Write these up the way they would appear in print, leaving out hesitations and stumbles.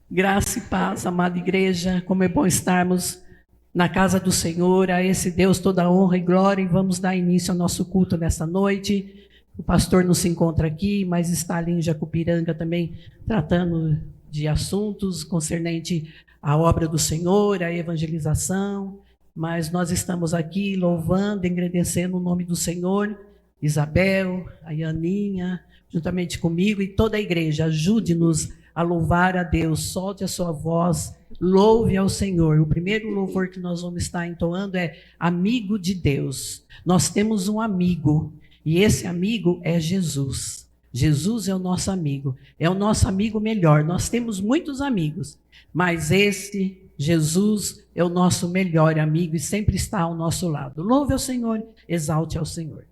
Graça e paz, amada igreja, como é bom estarmos na casa do Senhor, a esse Deus toda honra e glória, e vamos dar início ao nosso culto nesta noite. O pastor não se encontra aqui, mas está ali em Jacupiranga também, tratando de assuntos concernentes à obra do Senhor, à evangelização, mas nós estamos aqui louvando, engrandecendo o nome do Senhor. Isabel, a Ianinha, juntamente comigo e toda a igreja, ajude-nos a louvar a Deus, solte a sua voz, louve ao Senhor. O primeiro louvor que nós vamos estar entoando é Amigo de Deus. Nós temos um amigo, e esse amigo é Jesus. Jesus é o nosso amigo melhor. Nós temos muitos amigos, mas esse Jesus é o nosso melhor amigo e sempre está ao nosso lado. Louve ao Senhor, exalte ao Senhor.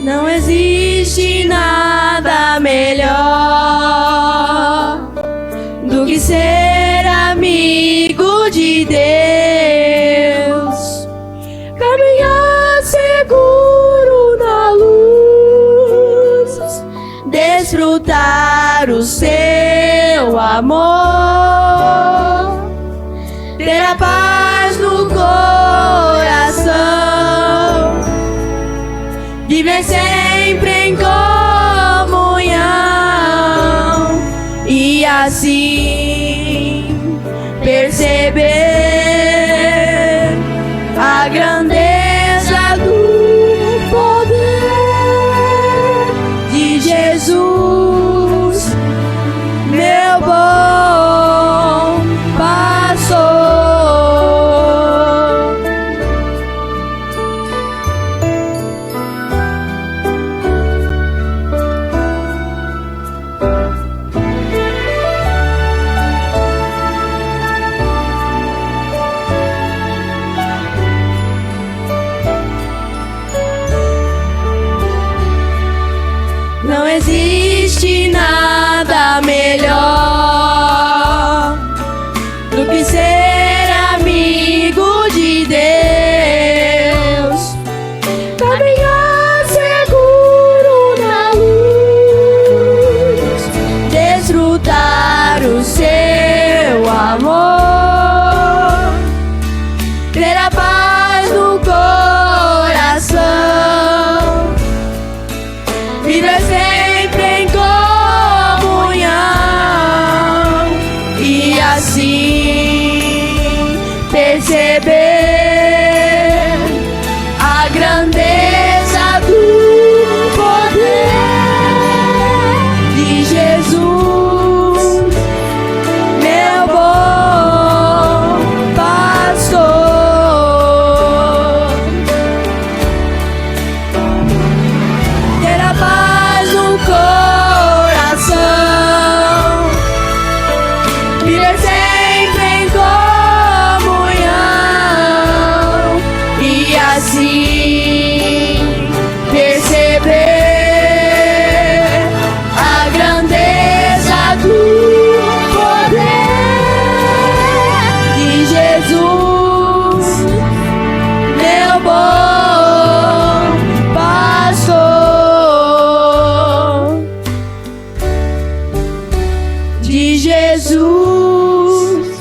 Não existe nada melhor do que ser amigo de Deus, caminhar seguro na luz, desfrutar o seu amor, ter a paz no coração, viver sempre em comunhão e assim perceber a grandeza do poder de Jesus, meu bom pastor. Não existe nada melhor do que ser amigo de Deus, caminhar seguro na luz, desfrutar o seu amor, ter a paz no coração, viver sempre em comunhão e assim perceber a grandeza do poder de Jesus, meu bom pastor. Ter a paz no coração, viver sempre em comunhão e assim perceber a grandeza do poder de Jesus, meu bom pastor, de Jesus,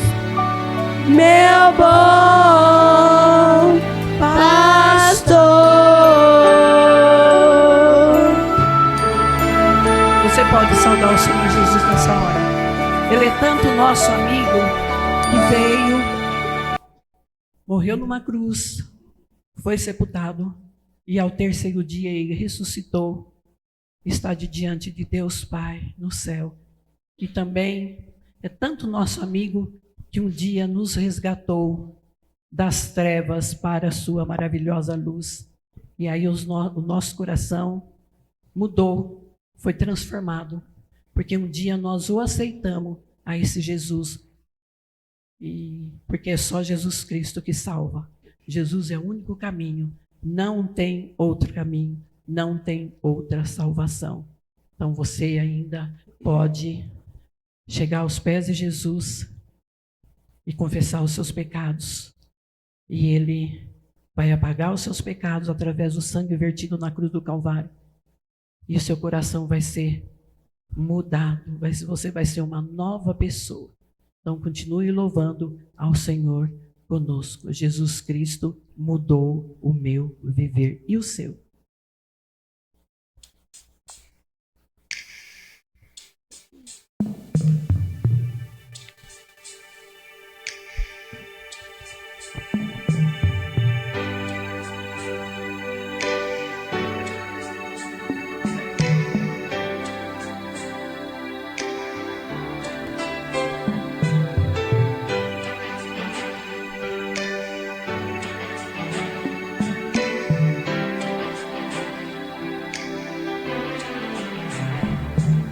meu bom pastor. Você pode saudar o Senhor Jesus nessa hora. Ele é tanto nosso amigo que veio, morreu numa cruz, foi sepultado e ao terceiro dia ele ressuscitou, está diante de Deus Pai no céu. E também é tanto nosso amigo que um dia nos resgatou das trevas para a sua maravilhosa luz. E aí o nosso coração mudou, foi transformado, porque um dia nós o aceitamos a esse Jesus. E porque é só Jesus Cristo que salva. Jesus é o único caminho Não tem outro caminho, não tem outra salvação. Então você ainda pode chegar aos pés de Jesus e confessar os seus pecados. E Ele vai apagar os seus pecados através do sangue vertido na cruz do Calvário. E o seu coração vai ser mudado, você vai ser uma nova pessoa. Então continue louvando ao Senhor conosco. Jesus Cristo mudou o meu viver e o seu.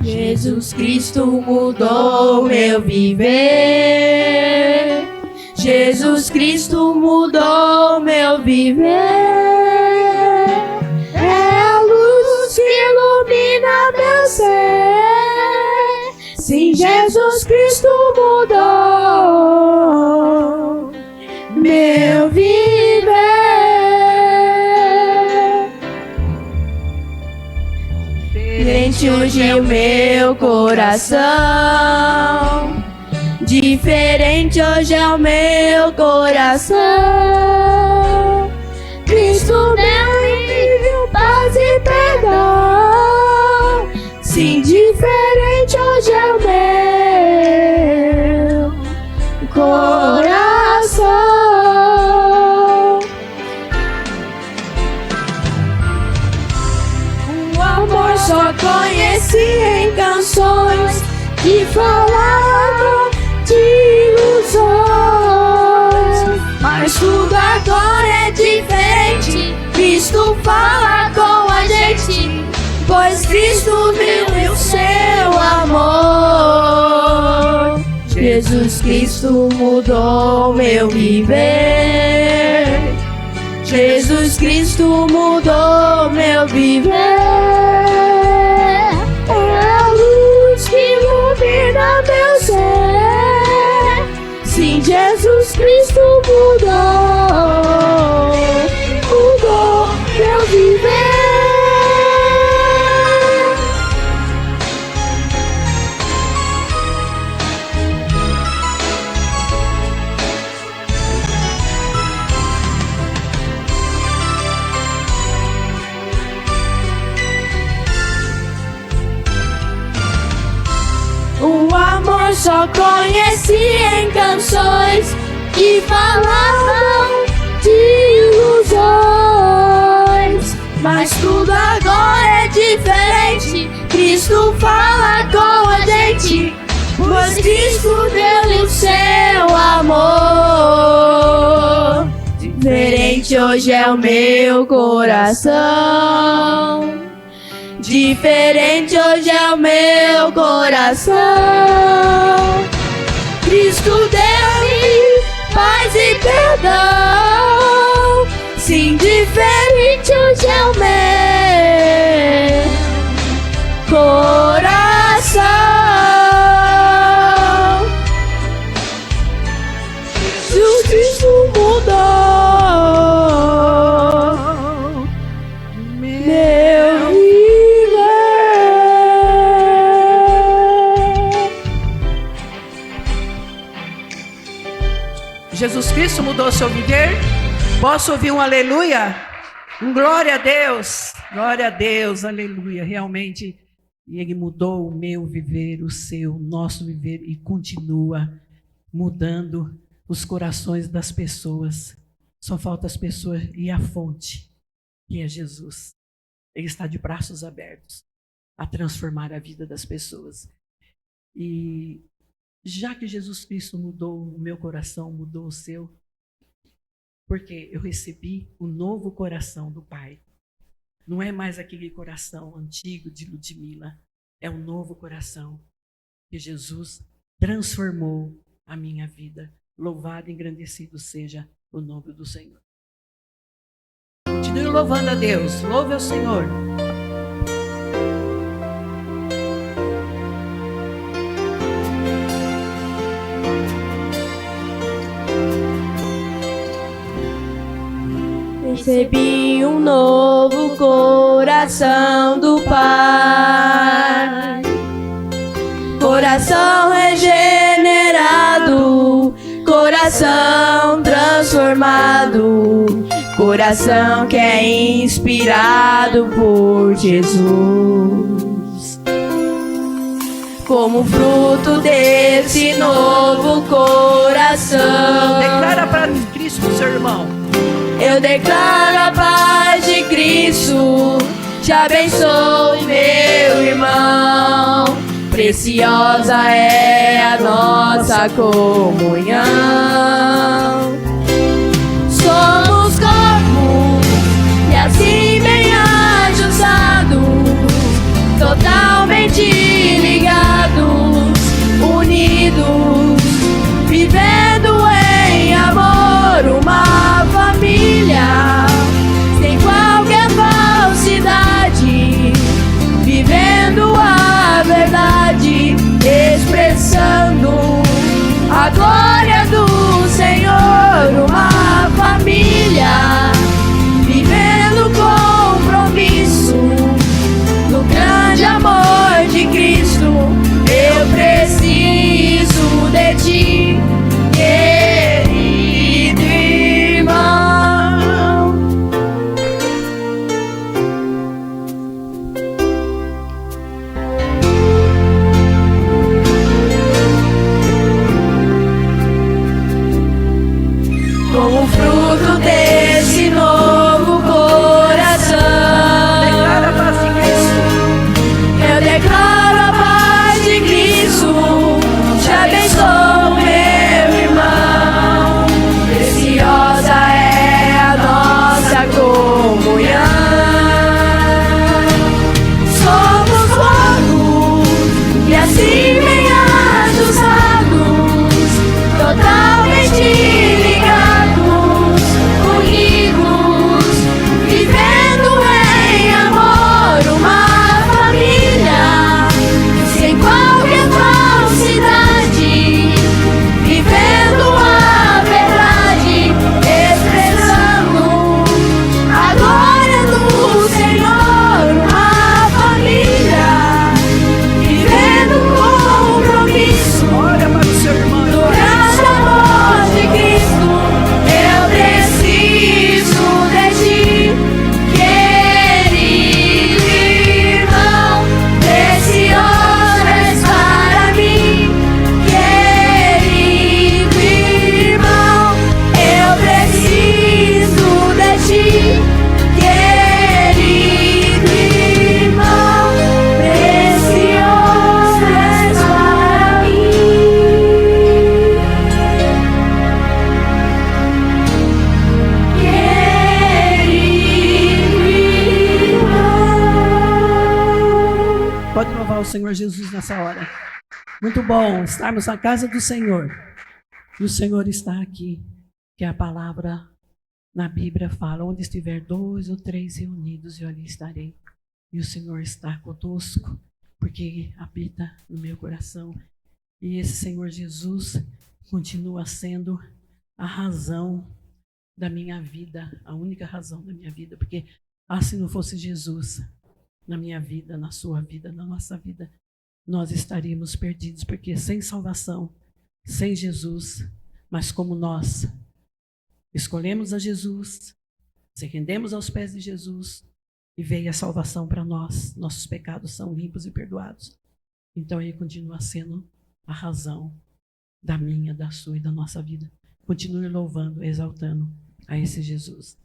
Jesus Cristo mudou meu viver. Jesus Cristo mudou meu viver. É a luz que ilumina meu ser. Sim, Jesus Cristo mudou meu viver. Diferente hoje é o meu coração. Diferente hoje é o meu coração. Cristo deu-me paz e perdão. Sim, diferente hoje é o meu coração. O amor só conheci em canções que falavam de ilusões, mas tudo agora é diferente. Cristo fala com a gente, pois Cristo deu o seu amor. Jesus Cristo mudou meu viver. Jesus Cristo mudou meu viver. É a luz que ilumina meu ser. Sim, Jesus Cristo mudou meu viver. O amor só conheci em canções que falavam de ilusões, mas tudo agora é diferente. Cristo fala com a gente, pois Cristo deu-lhe o seu amor. Diferente hoje é o meu coração. Diferente hoje é o meu coração. Cristo deu-me paz e perdão. Sim, diferente hoje é o meu coração. Jesus Cristo mudou meu Jesus Cristo mudou seu viver? Posso ouvir um aleluia? Um glória a Deus, aleluia. Realmente, Ele mudou o meu viver, o seu, o nosso viver e continua mudando os corações das pessoas. Só falta as pessoas e a fonte, que é Jesus. Ele está de braços abertos a transformar a vida das pessoas. E já que Jesus Cristo mudou o meu coração, mudou o seu, porque eu recebi o novo coração do Pai. Não é mais aquele coração antigo de Ludmila, é um novo coração que Jesus transformou a minha vida. Louvado e engrandecido seja o nome do Senhor. Continue louvando a Deus. Louve ao Senhor. Recebi um novo coração do Pai, coração regenerado, coração transformado, coração que é inspirado por Jesus. Como fruto desse novo coração, Declara para Cristo, seu irmão. eu declaro a paz de Cristo, te abençoe, meu irmão. Preciosa é a nossa comunhão. Somos corpo e assim bem ajustados, totalmente ligados, unidos, vivendo em amor, uma família sem qualquer falsidade, vivendo a verdade, expressando a glória do Senhor, uma família vivendo compromisso no grande amor de Cristo. Eu preciso de ti, querido irmão. Como fruto desse novo coração, Declara a paz de Cristo. eu declaro a paz de Cristo, te abençoo, meu irmão. Preciosa é a nossa comunhão. Somos corpos e assim bem ajustados, totalmente ligados, unidos, vivendo em amor, uma família sem qualquer falsidade, vivendo a verdade, expressando a glória do Senhor, uma família vivendo compromisso Olha para o seu irmão. no grande amor de Cristo. Eu preciso de ti, querido irmão. Precioso és para mim, querido irmão. Eu preciso de ti, querido irmão. Precioso és para mim. Pode louvar o Senhor Jesus nessa hora. Muito bom estarmos na casa do Senhor. E o Senhor está aqui, que a palavra na Bíblia fala, onde estiver 2 ou 3 reunidos, eu ali estarei. E o Senhor está conosco, porque habita no meu coração. E esse Senhor Jesus continua sendo a razão da minha vida, a única razão da minha vida, porque se não fosse Jesus na minha vida, na sua vida, na nossa vida, nós estaríamos perdidos, porque sem salvação, sem Jesus, mas como nós escolhemos a Jesus, se rendemos aos pés de Jesus e veio a salvação para nós, nossos pecados são limpos e perdoados. Então ele continua sendo a razão da minha, da sua e da nossa vida. Continue louvando, exaltando a esse Jesus.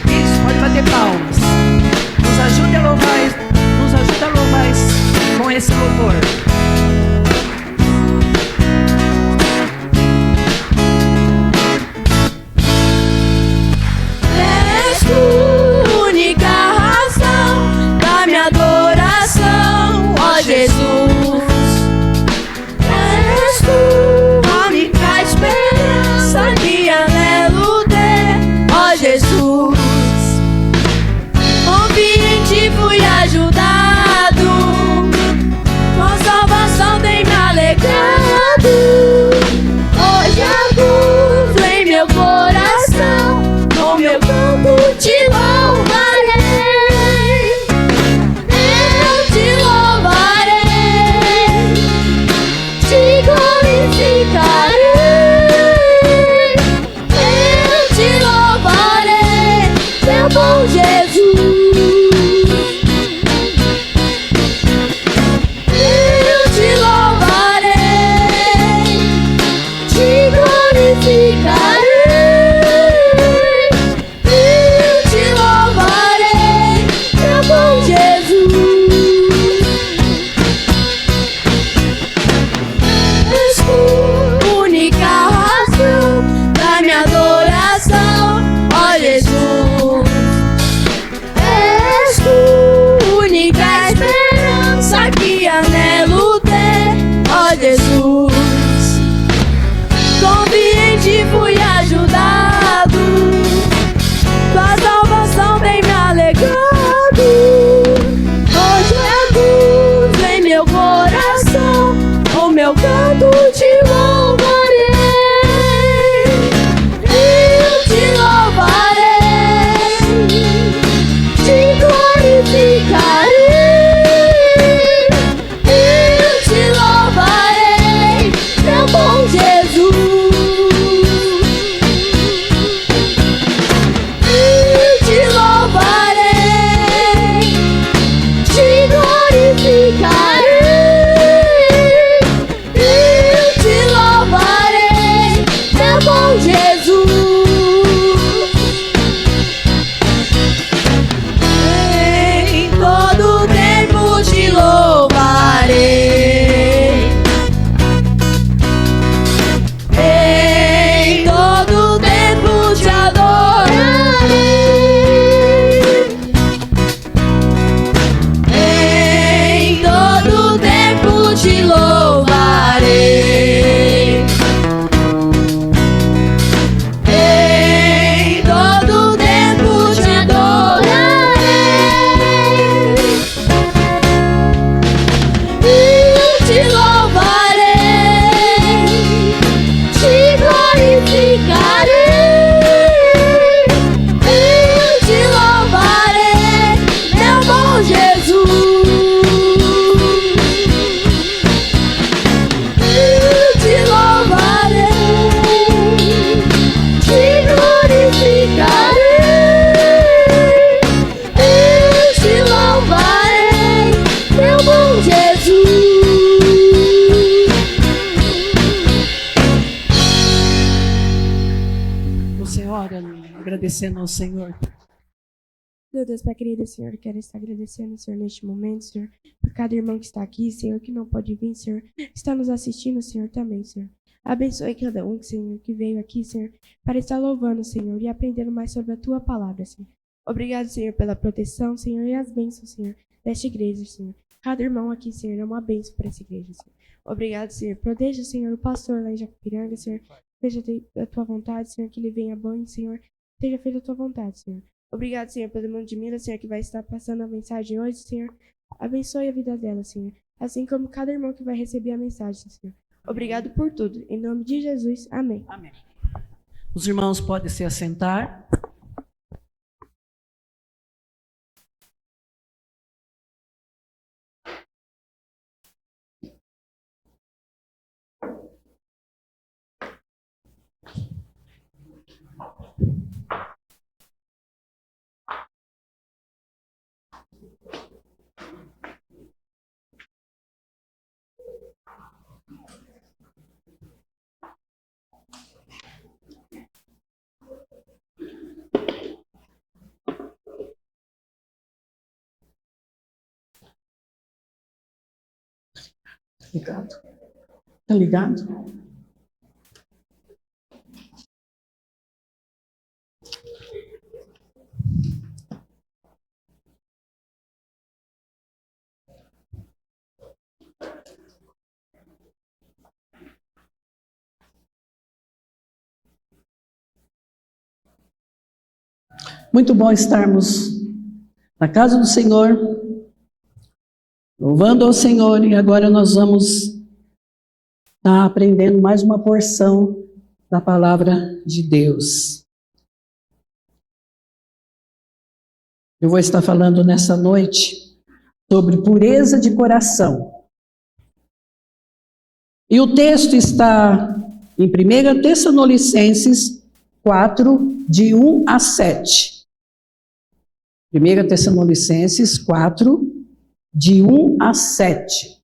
Isso, pode bater palmas. Nos ajude a louvar, com esse louvor. És tu, única razão da minha adoração, ó Jesus. És tu, a única esperança tanto te louvarei, eu te louvarei, te glorificarei, eu te louvarei, meu bom Jesus. Eu te louvarei, te glorificarei, eu te louvarei, meu bom Jesus. Em todo tempo te louvarei, em todo tempo te adorarei, em todo tempo te louvarei, em todo tempo te adorarei, eu te louvarei, te glorificarei, eu te louvarei, meu bom Jesus. Eu te louvarei, te glorificarei, eu te louvarei, meu bom Jesus. Você ora agradecendo ao Senhor. Meu Deus, Pai querido, Senhor, eu quero estar agradecendo, Senhor, neste momento, Senhor, por cada irmão que está aqui, Senhor, que não pode vir, Senhor, está nos assistindo, Senhor, também, Senhor. Abençoe cada um, Senhor, que veio aqui, Senhor, para estar louvando, Senhor, e aprendendo mais sobre a Tua palavra, Senhor. Obrigado, Senhor, pela proteção, Senhor, e as bênçãos, Senhor, desta igreja, Senhor. Cada irmão aqui, Senhor, é uma bênção para essa igreja, Senhor. Obrigado, Senhor. Proteja, Senhor, o pastor lá em Jacupiranga, Senhor. Seja a Tua vontade, Senhor, que ele venha bom, Senhor. Seja feita a Tua vontade, Senhor. Obrigado, Senhor, pelo irmão de Mila, Senhor, que vai estar passando a mensagem hoje, Senhor. Abençoe a vida dela, Senhor. Assim como cada irmão que vai receber a mensagem, Senhor. Obrigado por tudo. Em nome de Jesus. Amém. Amém. Os irmãos podem se assentar. Ligado? Tá ligado? Muito bom estarmos na casa do Senhor, louvando ao Senhor, e agora nós vamos estar aprendendo mais uma porção da palavra de Deus. Eu vou estar falando nessa noite sobre pureza de coração. E o texto está em 1 Tessalonicenses 4, de 1 a 7. 1 Tessalonicenses 4, de 1 a 7.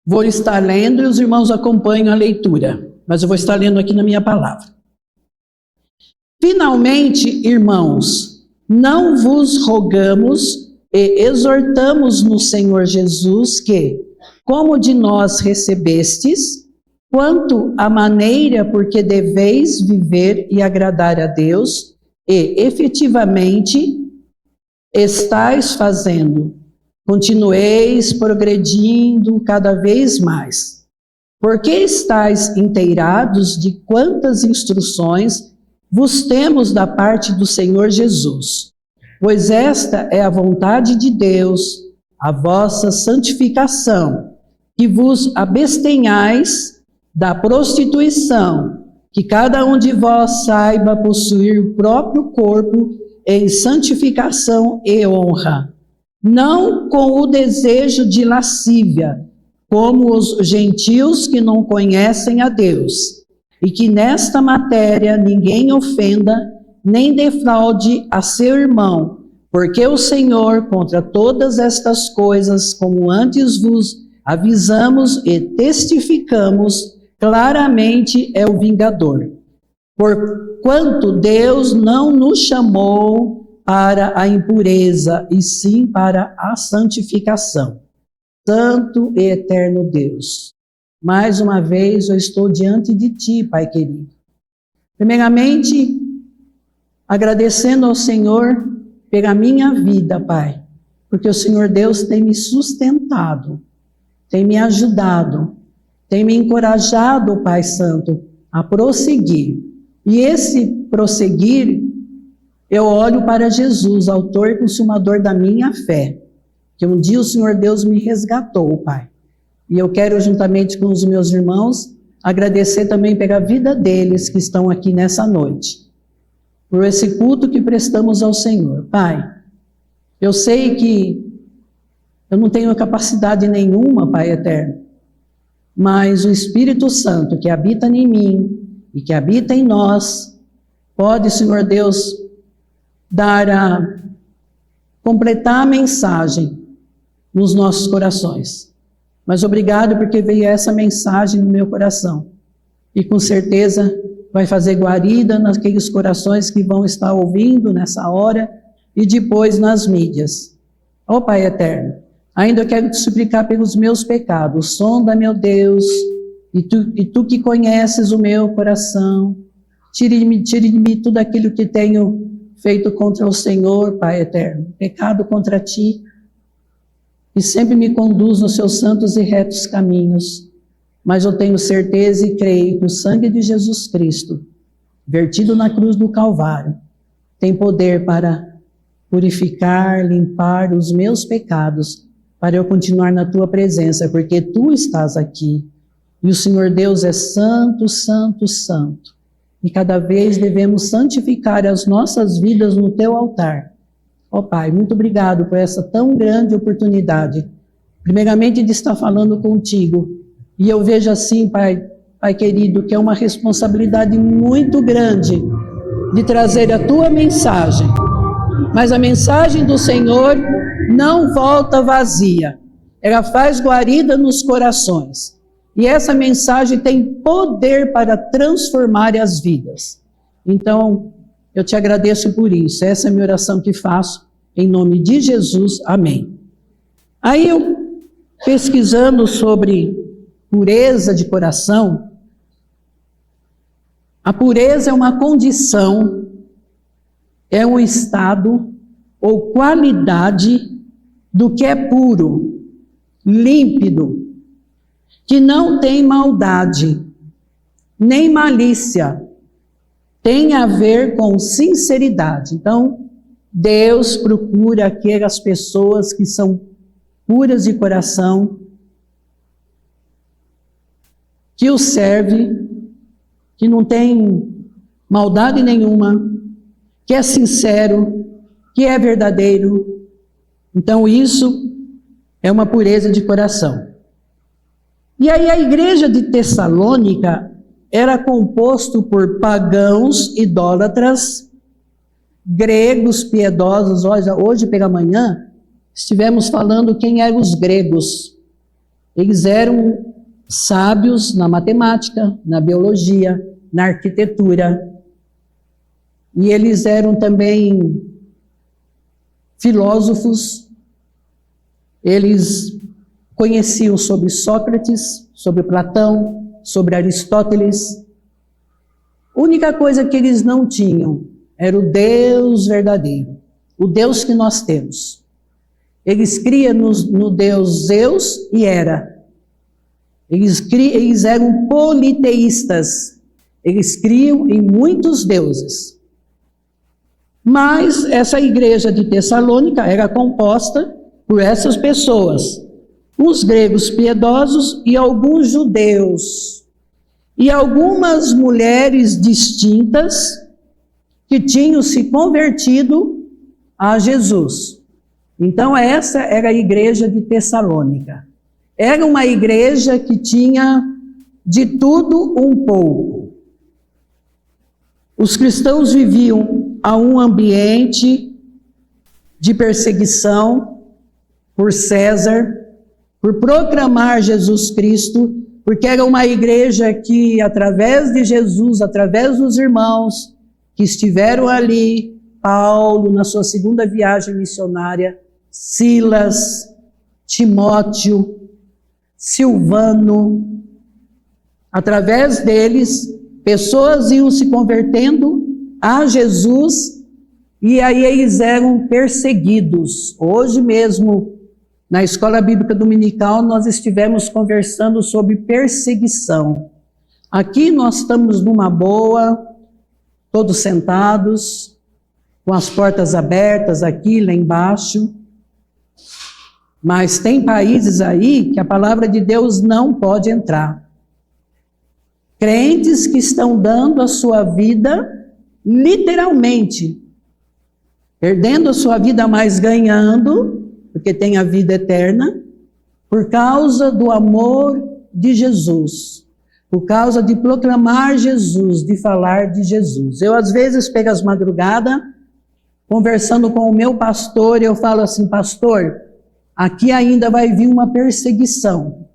Vou estar lendo e os irmãos acompanham a leitura, mas eu vou estar lendo aqui na minha palavra. Finalmente, irmãos, não vos rogamos e exortamos no Senhor Jesus que, como de nós recebestes, quanto à maneira por que deveis viver e agradar a Deus, e efetivamente estáis fazendo, continueis progredindo cada vez mais, porque estáis inteirados de quantas instruções vos temos da parte do Senhor Jesus, pois esta é a vontade de Deus, a vossa santificação, que vos abstenhais da prostituição, que cada um de vós saiba possuir o próprio corpo em santificação e honra, não com o desejo de lascívia, como os gentios que não conhecem a Deus, e que nesta matéria ninguém ofenda, nem defraude a seu irmão, porque o Senhor, contra todas estas coisas, como antes vos avisamos e testificamos, claramente é o vingador. Porquanto Deus não nos chamou para a impureza, e sim para a santificação. Santo e eterno Deus, mais uma vez eu estou diante de Ti, Pai querido. Primeiramente, agradecendo ao Senhor pela minha vida, Pai, porque o Senhor Deus tem me sustentado, tem me ajudado, tem me encorajado, Pai Santo, a prosseguir. E esse prosseguir, eu olho para Jesus, autor e consumador da minha fé, que um dia o Senhor Deus me resgatou, Pai. E eu quero, juntamente com os meus irmãos, agradecer também pela vida deles que estão aqui nessa noite, por esse culto que prestamos ao Senhor. Pai, eu sei que eu não tenho capacidade nenhuma, Pai eterno, mas o Espírito Santo que habita em mim e que habita em nós, pode, Senhor Deus, completar a mensagem nos nossos corações. Mas obrigado porque veio essa mensagem no meu coração. E com certeza vai fazer guarida naqueles corações que vão estar ouvindo nessa hora e depois nas mídias. Ó Pai eterno, ainda eu quero te suplicar pelos meus pecados. Sonda, meu Deus, e tu que conheces o meu coração, tire de mim tudo aquilo que tenho feito contra o Senhor, Pai eterno, pecado contra Ti, e sempre me conduz nos seus santos e retos caminhos. Mas eu tenho certeza e creio que o sangue de Jesus Cristo, vertido na cruz do Calvário, tem poder para purificar, limpar os meus pecados, para eu continuar na Tua presença, porque Tu estás aqui. E o Senhor Deus é santo, santo, santo. E cada vez devemos santificar as nossas vidas no Teu altar. Ó Pai, muito obrigado por essa tão grande oportunidade, primeiramente de estar falando contigo. E eu vejo assim, Pai querido, que é uma responsabilidade muito grande de trazer a Tua mensagem. Mas a mensagem do Senhor não volta vazia. Ela faz guarida nos corações. E essa mensagem tem poder para transformar as vidas. Então, eu te agradeço por isso. Essa é a minha oração que faço, em nome de Jesus. Amém. Aí eu, pesquisando sobre pureza de coração, a pureza é uma condição, é um estado ou qualidade do que é puro, límpido, que não tem maldade, nem malícia, tem a ver com sinceridade. Então, Deus procura aquelas pessoas que são puras de coração, que o serve, que não tem maldade nenhuma, que é sincero, que é verdadeiro. Então, isso é uma pureza de coração. E aí a igreja de Tessalônica era composto por pagãos, idólatras, gregos piedosos. Hoje pela manhã estivemos falando quem eram os gregos. Eles eram sábios na matemática, na biologia, na arquitetura. E eles eram também filósofos. Eles conheciam sobre Sócrates, sobre Platão, sobre Aristóteles. A única coisa que eles não tinham era o Deus verdadeiro, o Deus que nós temos. Eles criam no Deus Zeus e Hera. Eles eram politeístas. Eles criam em muitos deuses. Mas essa igreja de Tessalônica era composta por essas pessoas, os gregos piedosos e alguns judeus, e algumas mulheres distintas que tinham se convertido a Jesus. Então essa era a igreja de Tessalônica. Era uma igreja que tinha de tudo um pouco. Os cristãos viviam a um ambiente de perseguição por César, por proclamar Jesus Cristo, porque era uma igreja que, através de Jesus, através dos irmãos que estiveram ali, Paulo, na sua segunda viagem missionária, Silas, Timóteo, Silvano, através deles, pessoas iam se convertendo a Jesus e aí eles eram perseguidos. Hoje mesmo, na Escola Bíblica Dominical, nós estivemos conversando sobre perseguição. Aqui nós estamos numa boa, todos sentados, com as portas abertas aqui, lá embaixo. Mas tem países aí que a palavra de Deus não pode entrar. Crentes que estão dando a sua vida, literalmente, perdendo a sua vida, mas ganhando, porque tem a vida eterna, por causa do amor de Jesus, por causa de proclamar Jesus, de falar de Jesus. Eu, às vezes, pego as madrugadas, conversando com o meu pastor, e eu falo assim: pastor, aqui ainda vai vir uma perseguição.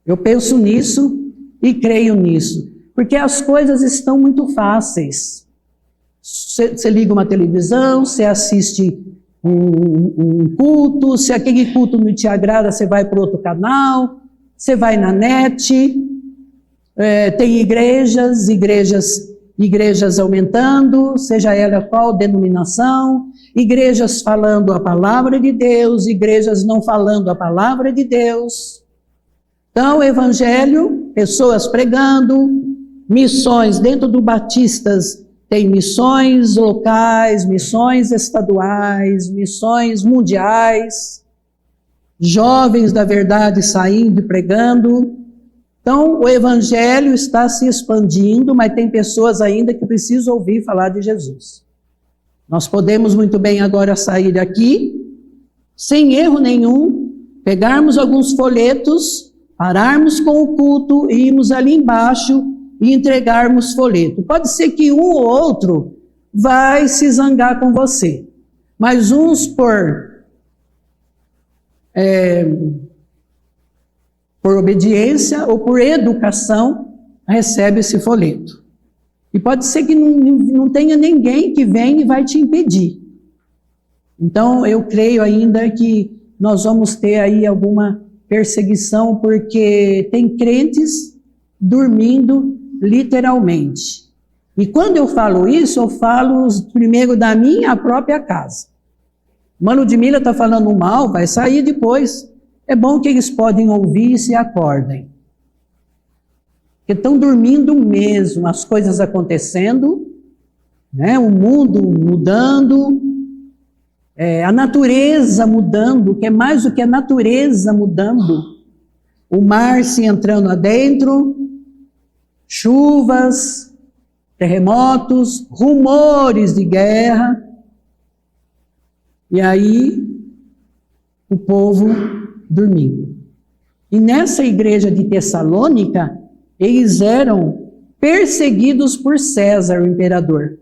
Eu penso nisso e creio nisso, porque as coisas estão muito fáceis. Você liga uma televisão, você assiste um culto, se aquele culto não te agrada, você vai para outro canal, você vai na net, tem igrejas aumentando, seja ela qual denominação, igrejas falando a palavra de Deus, igrejas não falando a palavra de Deus. Então, o evangelho, pessoas pregando, missões dentro do Batistas. Tem missões locais, missões estaduais, missões mundiais, jovens da verdade saindo e pregando. Então, o evangelho está se expandindo, mas tem pessoas ainda que precisam ouvir falar de Jesus. Nós podemos muito bem agora sair daqui, sem erro nenhum, pegarmos alguns folhetos, pararmos com o culto e irmos ali embaixo e entregarmos folheto. Pode ser que um ou outro vai se zangar com você, mas uns por obediência ou por educação recebe esse folheto. E pode ser que não tenha ninguém que venha e vai te impedir. Então eu creio ainda que nós vamos ter aí alguma perseguição, porque tem crentes dormindo literalmente. E quando eu falo isso, eu falo primeiro da minha própria casa. Mano Ludmila está falando mal, vai sair depois. É bom que eles podem ouvir e se acordem. Porque estão dormindo mesmo, as coisas acontecendo, né? O mundo mudando, a natureza mudando, que é mais do que a natureza mudando. O mar se entrando adentro, chuvas, terremotos, rumores de guerra. E aí, o povo dormindo. E nessa igreja de Tessalônica, eles eram perseguidos por César, o imperador.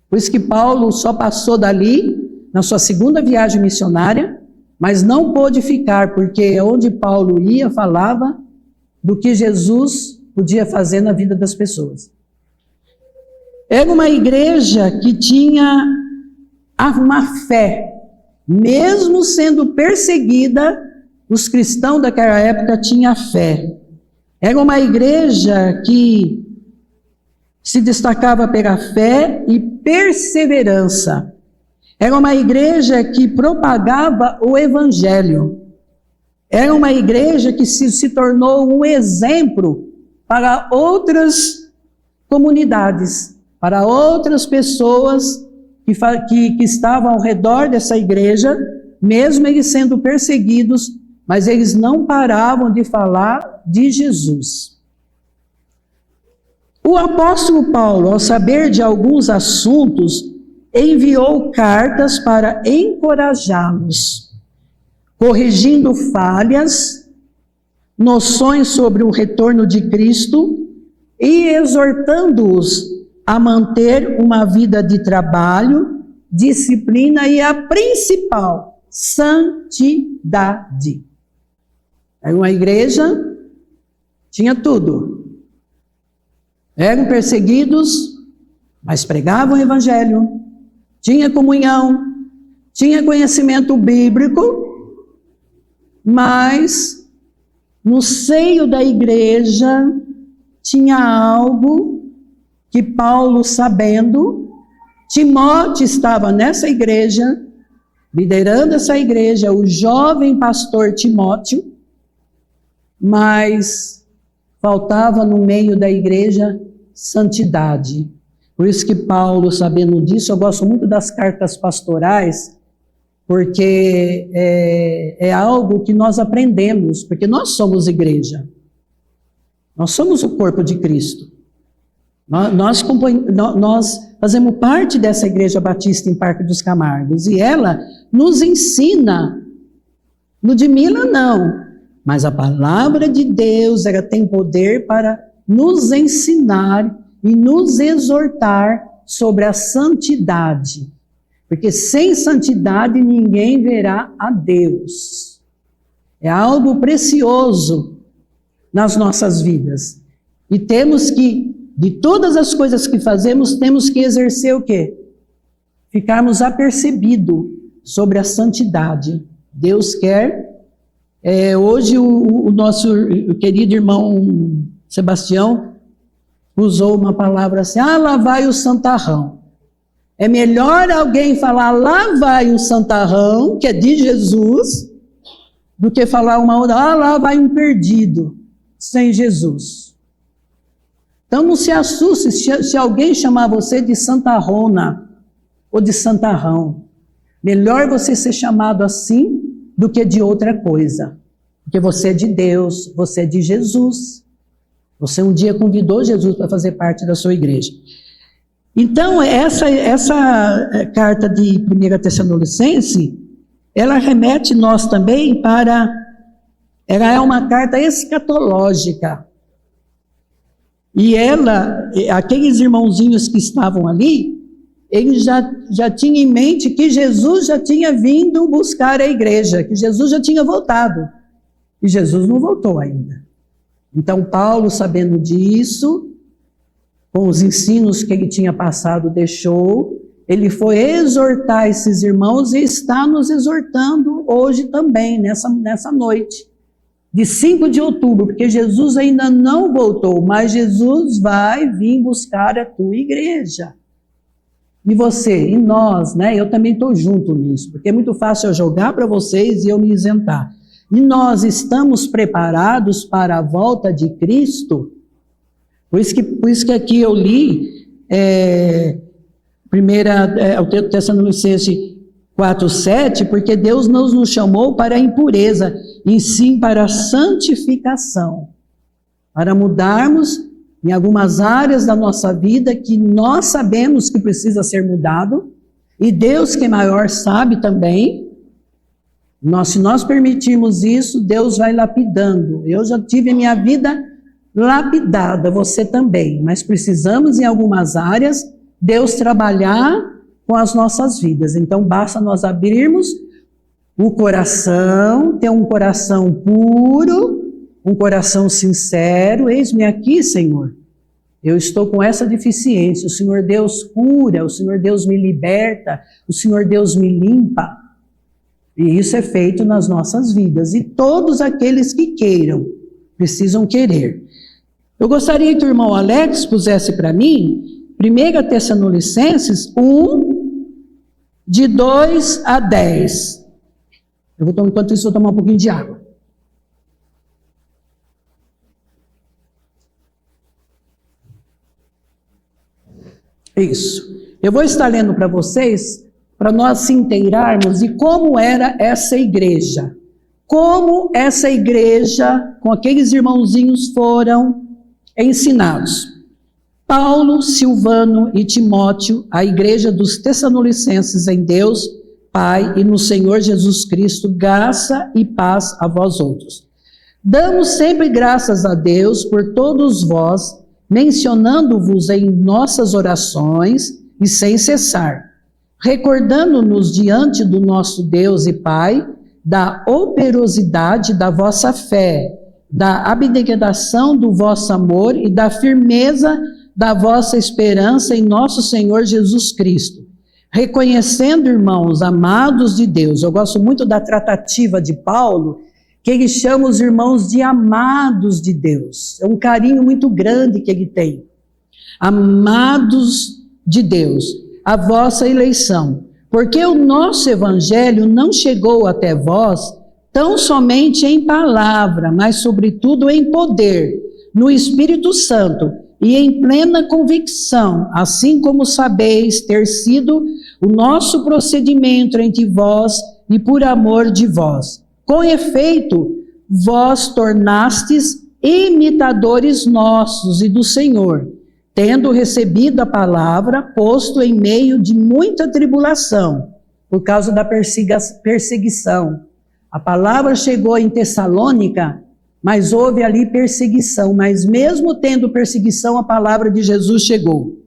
Por isso que Paulo só passou dali na sua segunda viagem missionária, mas não pôde ficar, porque onde Paulo ia, falava do que Jesus podia fazer na vida das pessoas. Era uma igreja que tinha uma fé, mesmo sendo perseguida, os cristãos daquela época tinham fé. Era uma igreja que se destacava pela fé e perseverança. Era uma igreja que propagava o evangelho. Era uma igreja que se tornou um exemplo para outras comunidades, para outras pessoas que estavam ao redor dessa igreja, mesmo eles sendo perseguidos, mas eles não paravam de falar de Jesus. O apóstolo Paulo, ao saber de alguns assuntos, enviou cartas para encorajá-los, corrigindo falhas, noções sobre o retorno de Cristo e exortando-os a manter uma vida de trabalho, disciplina e a principal, santidade. Era uma igreja, tinha tudo. Eram perseguidos, mas pregavam o evangelho, tinha comunhão, tinha conhecimento bíblico, mas no seio da igreja tinha algo que Paulo, sabendo, Timóteo estava nessa igreja, liderando essa igreja, o jovem pastor Timóteo, mas faltava no meio da igreja santidade. Por isso que Paulo, sabendo disso, eu gosto muito das cartas pastorais, porque é algo que nós aprendemos, porque nós somos igreja. Nós somos o corpo de Cristo. Nós fazemos parte dessa igreja batista em Parque dos Camargos, e ela nos ensina. Ludmila não, mas a palavra de Deus, ela tem poder para nos ensinar e nos exortar sobre a santidade. Porque sem santidade ninguém verá a Deus. É algo precioso nas nossas vidas. E temos que, de todas as coisas que fazemos, temos que exercer o quê? Ficarmos apercebidos sobre a santidade. Deus quer. Hoje o nosso querido irmão Sebastião usou uma palavra assim, lá vai o santarrão. É melhor alguém falar, lá vai o santarrão, que é de Jesus, do que falar uma outra, lá vai um perdido, sem Jesus. Então não se assuste se alguém chamar você de santarrona ou de santarrão. Melhor você ser chamado assim do que de outra coisa. Porque você é de Deus, você é de Jesus. Você um dia convidou Jesus para fazer parte da sua igreja. Então, essa carta de 1 Tessalonicenses, ela remete nós também para... Ela é uma carta escatológica. E aqueles irmãozinhos que estavam ali, eles já tinham em mente que Jesus já tinha vindo buscar a igreja, que Jesus já tinha voltado. E Jesus não voltou ainda. Então, Paulo, sabendo disso, com os ensinos que ele tinha passado, deixou, ele foi exortar esses irmãos e está nos exortando hoje também, nessa noite, de 5 de outubro, porque Jesus ainda não voltou, mas Jesus vai vir buscar a tua igreja. E você, e nós, né? Eu também estou junto nisso, porque é muito fácil eu jogar para vocês e eu me isentar. E nós estamos preparados para a volta de Cristo? Por isso que aqui eu li, o Tessalonicenses 4:7, porque Deus não nos chamou para a impureza, e sim para a santificação, para mudarmos em algumas áreas da nossa vida que nós sabemos que precisa ser mudado, e Deus, que é maior, sabe também. Se nós permitirmos isso, Deus vai lapidando. Eu já tive a minha vida lapidada, você também, mas precisamos em algumas áreas Deus trabalhar com as nossas vidas. Então basta nós abrirmos o coração, ter um coração puro, um coração sincero. Eis-me aqui, Senhor. Eu estou com essa deficiência. O Senhor Deus cura, o Senhor Deus me liberta, o Senhor Deus me limpa. E isso é feito nas nossas vidas. E todos aqueles que queiram, precisam querer. Eu gostaria que o irmão Alex pusesse para mim 1 Tessalonicenses 1, de 2 a 10. Enquanto isso, eu vou tomar um pouquinho de água. Isso. Eu vou estar lendo para vocês, para nós se inteirarmos de como era essa igreja. Como essa igreja, com aqueles irmãozinhos, foram ensinados. Paulo, Silvano e Timóteo, a igreja dos Tessalonicenses em Deus, Pai e no Senhor Jesus Cristo, graça e paz a vós outros. Damos sempre graças a Deus por todos vós, mencionando-vos em nossas orações e sem cessar, recordando-nos diante do nosso Deus e Pai da operosidade da vossa fé, da abnegação do vosso amor e da firmeza da vossa esperança em nosso Senhor Jesus Cristo. Reconhecendo, irmãos amados de Deus, eu gosto muito da tratativa de Paulo, que ele chama os irmãos de amados de Deus. É um carinho muito grande que ele tem. Amados de Deus, a vossa eleição, porque o nosso evangelho não chegou até vós tão somente em palavra, mas sobretudo em poder, no Espírito Santo e em plena convicção, assim como sabeis ter sido o nosso procedimento entre vós e por amor de vós. Com efeito, vós tornastes imitadores nossos e do Senhor, tendo recebido a palavra, posto em meio de muita tribulação, por causa da perseguição. A palavra chegou em Tessalônica, mas houve ali perseguição, mas mesmo tendo perseguição, a palavra de Jesus chegou.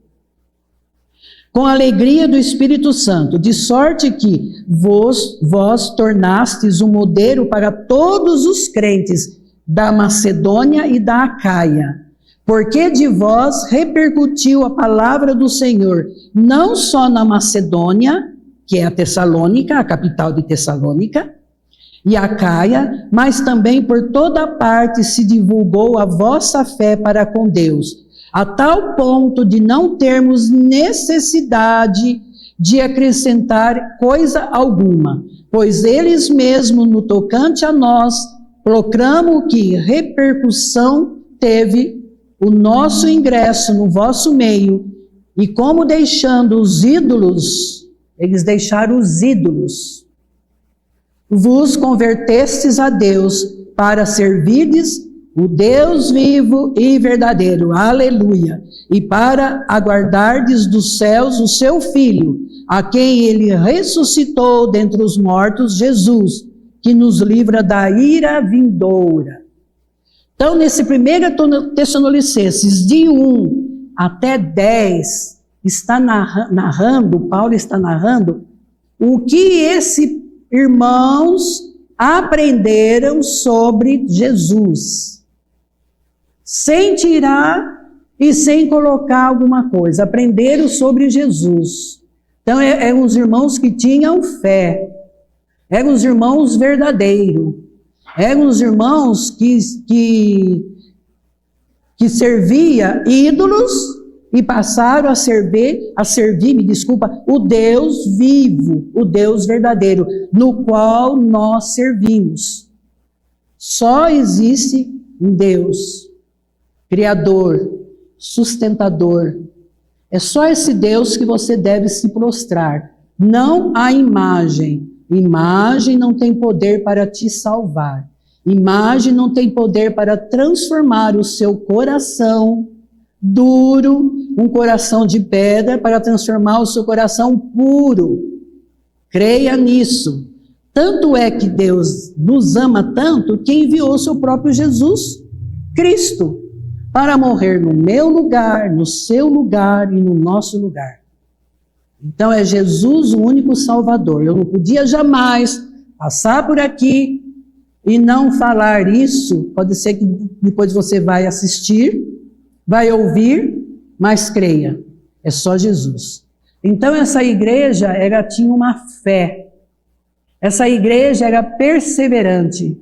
Com a alegria do Espírito Santo, de sorte que vós tornastes um modelo para todos os crentes da Macedônia e da Acaia, porque de vós repercutiu a palavra do Senhor, não só na Macedônia, que é a Tessalônica, a capital de Tessalônica, e Acaia, mas também por toda parte se divulgou a vossa fé para com Deus, a tal ponto de não termos necessidade de acrescentar coisa alguma, pois eles mesmos, no tocante a nós, proclamam que repercussão teve o nosso ingresso no vosso meio, e como deixando os ídolos, eles deixaram os ídolos, vos convertestes a Deus para servirdes o Deus vivo e verdadeiro, aleluia, e para aguardardes dos céus o seu Filho, a quem ele ressuscitou dentre os mortos, Jesus, que nos livra da ira vindoura. Então, nesse 1 Tessalonicenses, de 1 até 10, está narrando, Paulo está narrando, o que esses irmãos aprenderam sobre Jesus, sem tirar e sem colocar alguma coisa, aprenderam sobre Jesus. Então, eram os irmãos que tinham fé, eram os irmãos verdadeiros, eram os irmãos que servia ídolos e passaram a servir, o Deus vivo, o Deus verdadeiro, no qual nós servimos. Só existe um Deus, Criador, sustentador. É só esse Deus que você deve se prostrar, não a imagem. Imagem não tem poder para te salvar. Imagem não tem poder para transformar o seu coração duro, um coração de pedra, para transformar o seu coração puro. Creia nisso. Tanto é que Deus nos ama tanto que enviou o seu próprio Jesus Cristo para morrer no meu lugar, no seu lugar e no nosso lugar. Então é Jesus o único Salvador. Eu não podia jamais passar por aqui e não falar isso. Pode ser que depois você vai assistir, vai ouvir, mas creia, é só Jesus. Então essa igreja tinha uma fé, essa igreja era perseverante,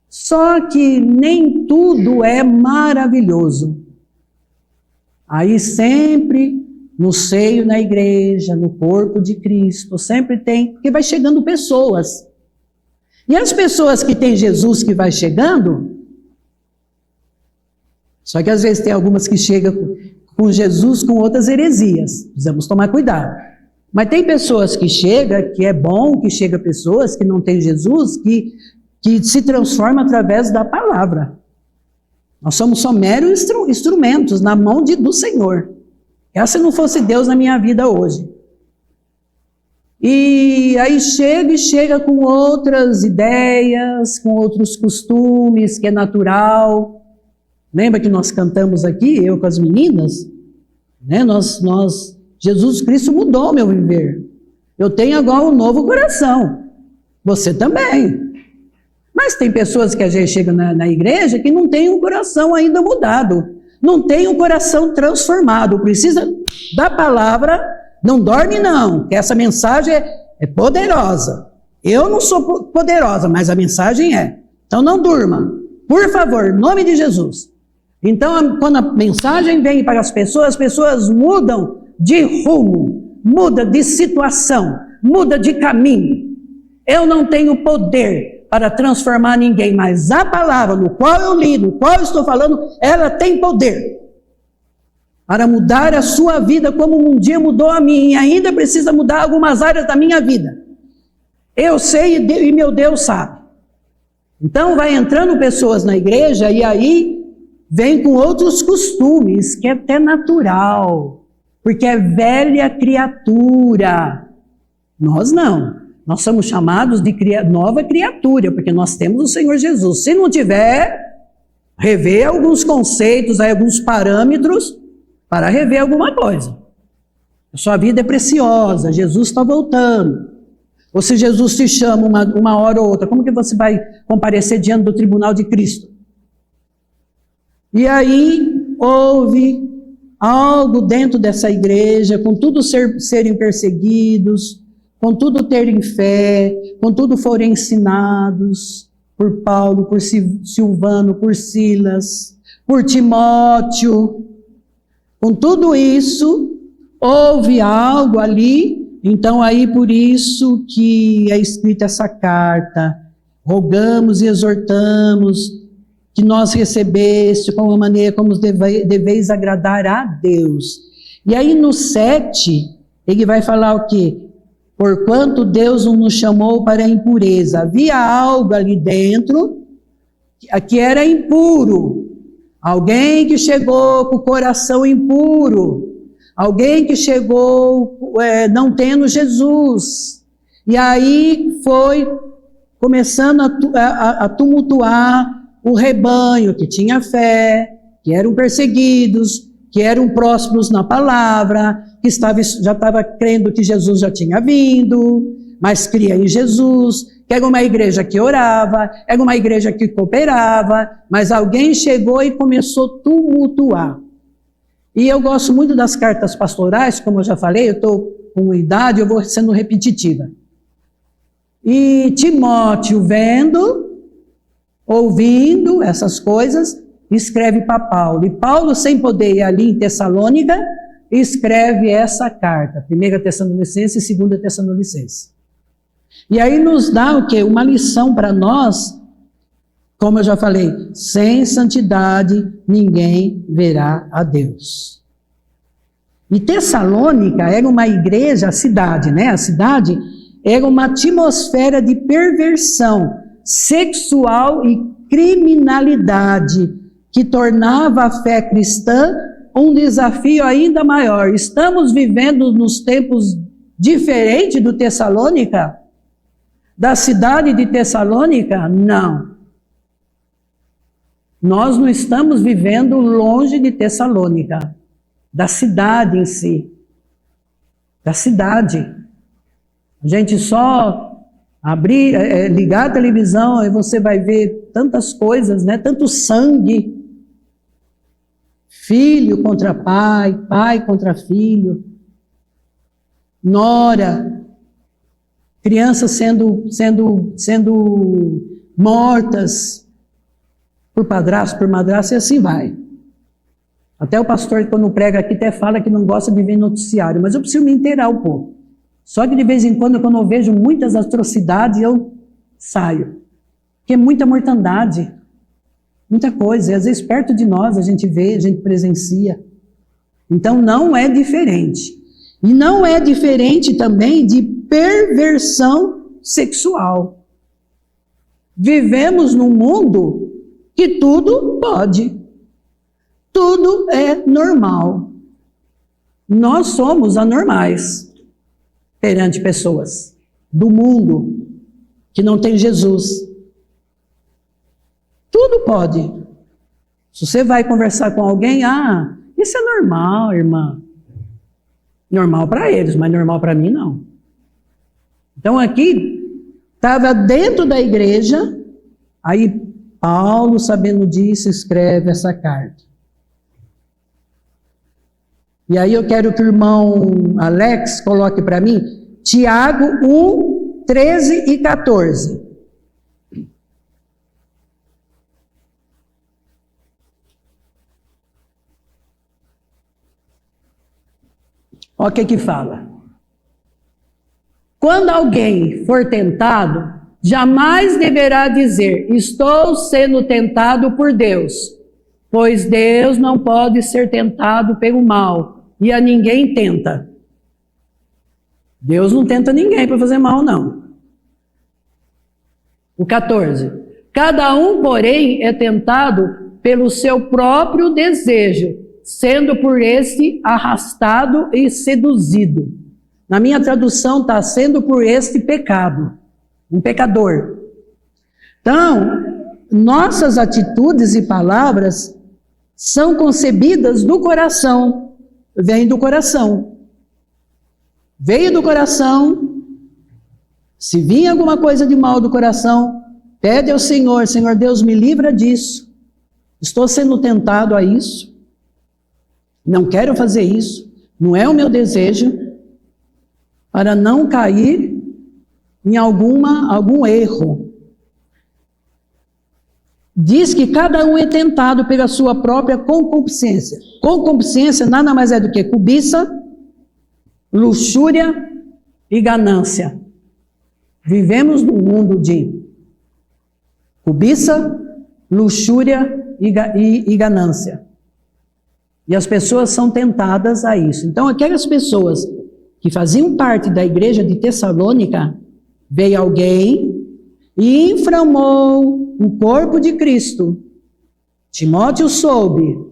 só que nem tudo é maravilhoso. Aí sempre no seio da igreja, no corpo de Cristo, sempre tem, porque vai chegando pessoas. E as pessoas que têm Jesus que vai chegando, só que às vezes tem algumas que chegam com Jesus com outras heresias. Precisamos tomar cuidado. Mas tem pessoas que chegam, que é bom que chega pessoas que não têm Jesus, que se transformam através da palavra. Nós somos só meros instrumentos na mão do Senhor. Se não fosse Deus na minha vida hoje. E aí chega com outras ideias, com outros costumes, que é natural. Lembra que nós cantamos aqui, eu com as meninas? Né? Jesus Cristo mudou meu viver. Eu tenho agora um novo coração. Você também. Mas tem pessoas que a gente chega na igreja que não tem um coração ainda mudado. Não tem um coração transformado. Precisa da palavra. Não dorme não, que essa mensagem é poderosa. Eu não sou poderosa, mas a mensagem é. Então não durma. Por favor, em nome de Jesus. Então, quando a mensagem vem para as pessoas mudam de rumo, mudam de situação, mudam de caminho. Eu não tenho poder para transformar ninguém, mas a palavra no qual eu li, no qual eu estou falando, ela tem poder para mudar a sua vida como um dia mudou a minha, e ainda precisa mudar algumas áreas da minha vida. Eu sei e meu Deus sabe. Então vai entrando pessoas na igreja e aí vem com outros costumes, que é até natural, porque é velha criatura. Nós não. Nós somos chamados de nova criatura, porque nós temos o Senhor Jesus. Se não tiver, rever alguns conceitos, alguns parâmetros, para rever alguma coisa. A sua vida é preciosa, Jesus está voltando. Ou se Jesus te chama uma hora ou outra, como que você vai comparecer diante do tribunal de Cristo? E aí houve algo dentro dessa igreja, com tudo serem perseguidos, com tudo terem fé, com tudo forem ensinados por Paulo, por Silvano, por Silas, por Timóteo. Com tudo isso, houve algo ali, então aí por isso que é escrita essa carta. Rogamos e exortamos que nós recebesse com a maneira como deveis agradar a Deus. E aí no 7, ele vai falar o quê? Porquanto Deus não nos chamou para a impureza. Havia algo ali dentro que era impuro. Alguém que chegou com o coração impuro. Alguém que chegou não tendo Jesus. E aí foi começando a tumultuar o rebanho que tinha fé, que eram perseguidos, que eram próximos na palavra, que já estava crendo que Jesus já tinha vindo, mas cria em Jesus, que era uma igreja que orava, era uma igreja que cooperava, mas alguém chegou e começou a tumultuar. E eu gosto muito das cartas pastorais, como eu já falei, eu estou com idade, eu vou sendo repetitiva. E Timóteo vendo, ouvindo essas coisas, escreve para Paulo. E Paulo, sem poder ir ali em Tessalônica, escreve essa carta, 1 Tessalonicenses e 2 Tessalonicenses. E aí nos dá o quê? Uma lição para nós, como eu já falei, sem santidade ninguém verá a Deus. E Tessalônica era uma igreja, a cidade, né? A cidade era uma atmosfera de perversão sexual e criminalidade que tornava a fé cristã um desafio ainda maior. Estamos vivendo nos tempos diferentes do Tessalônica? Da cidade de Tessalônica? Não. Nós não estamos vivendo longe de Tessalônica, da cidade em si. Da cidade. A gente só ligar a televisão e você vai ver tantas coisas, né? Tanto sangue. Filho contra pai, pai contra filho. Nora. Crianças sendo mortas por padrasto, por madrasta, e assim vai. Até o pastor, quando prega aqui, até fala que não gosta de ver noticiário, mas eu preciso me inteirar um pouco. Só que de vez em quando eu vejo muitas atrocidades, eu saio. Porque é muita mortandade, muita coisa. E às vezes perto de nós a gente vê, a gente presencia. Então não é diferente. E não é diferente também de perversão sexual. Vivemos num mundo que tudo pode. Tudo é normal. Nós somos anormais perante pessoas do mundo que não tem Jesus. Tudo pode. Se você vai conversar com alguém, isso é normal, irmã. Normal para eles, mas normal para mim não. Então aqui, estava dentro da igreja, aí Paulo, sabendo disso, escreve essa carta. E aí eu quero que o irmão Alex coloque para mim, Tiago 1, 13 e 14. Olha o que fala. Quando alguém for tentado, jamais deverá dizer, estou sendo tentado por Deus, pois Deus não pode ser tentado pelo mal, e a ninguém tenta. Deus não tenta ninguém para fazer mal, não. O 14. Cada um, porém, é tentado pelo seu próprio desejo, sendo por este arrastado e seduzido. Na minha tradução está sendo por este pecado, um pecador. Então, nossas atitudes e palavras são concebidas do coração, vem do coração. Veio do coração, se vir alguma coisa de mal do coração, pede ao Senhor, Senhor Deus, me livra disso. Estou sendo tentado a isso. Não quero fazer isso, não é o meu desejo, para não cair em algum erro. Diz que cada um é tentado pela sua própria concupiscência. Concupiscência nada mais é do que cobiça, luxúria e ganância. Vivemos num mundo de cobiça, luxúria e ganância. E as pessoas são tentadas a isso. Então, aquelas pessoas que faziam parte da igreja de Tessalônica, veio alguém e inflamou o corpo de Cristo. Timóteo soube.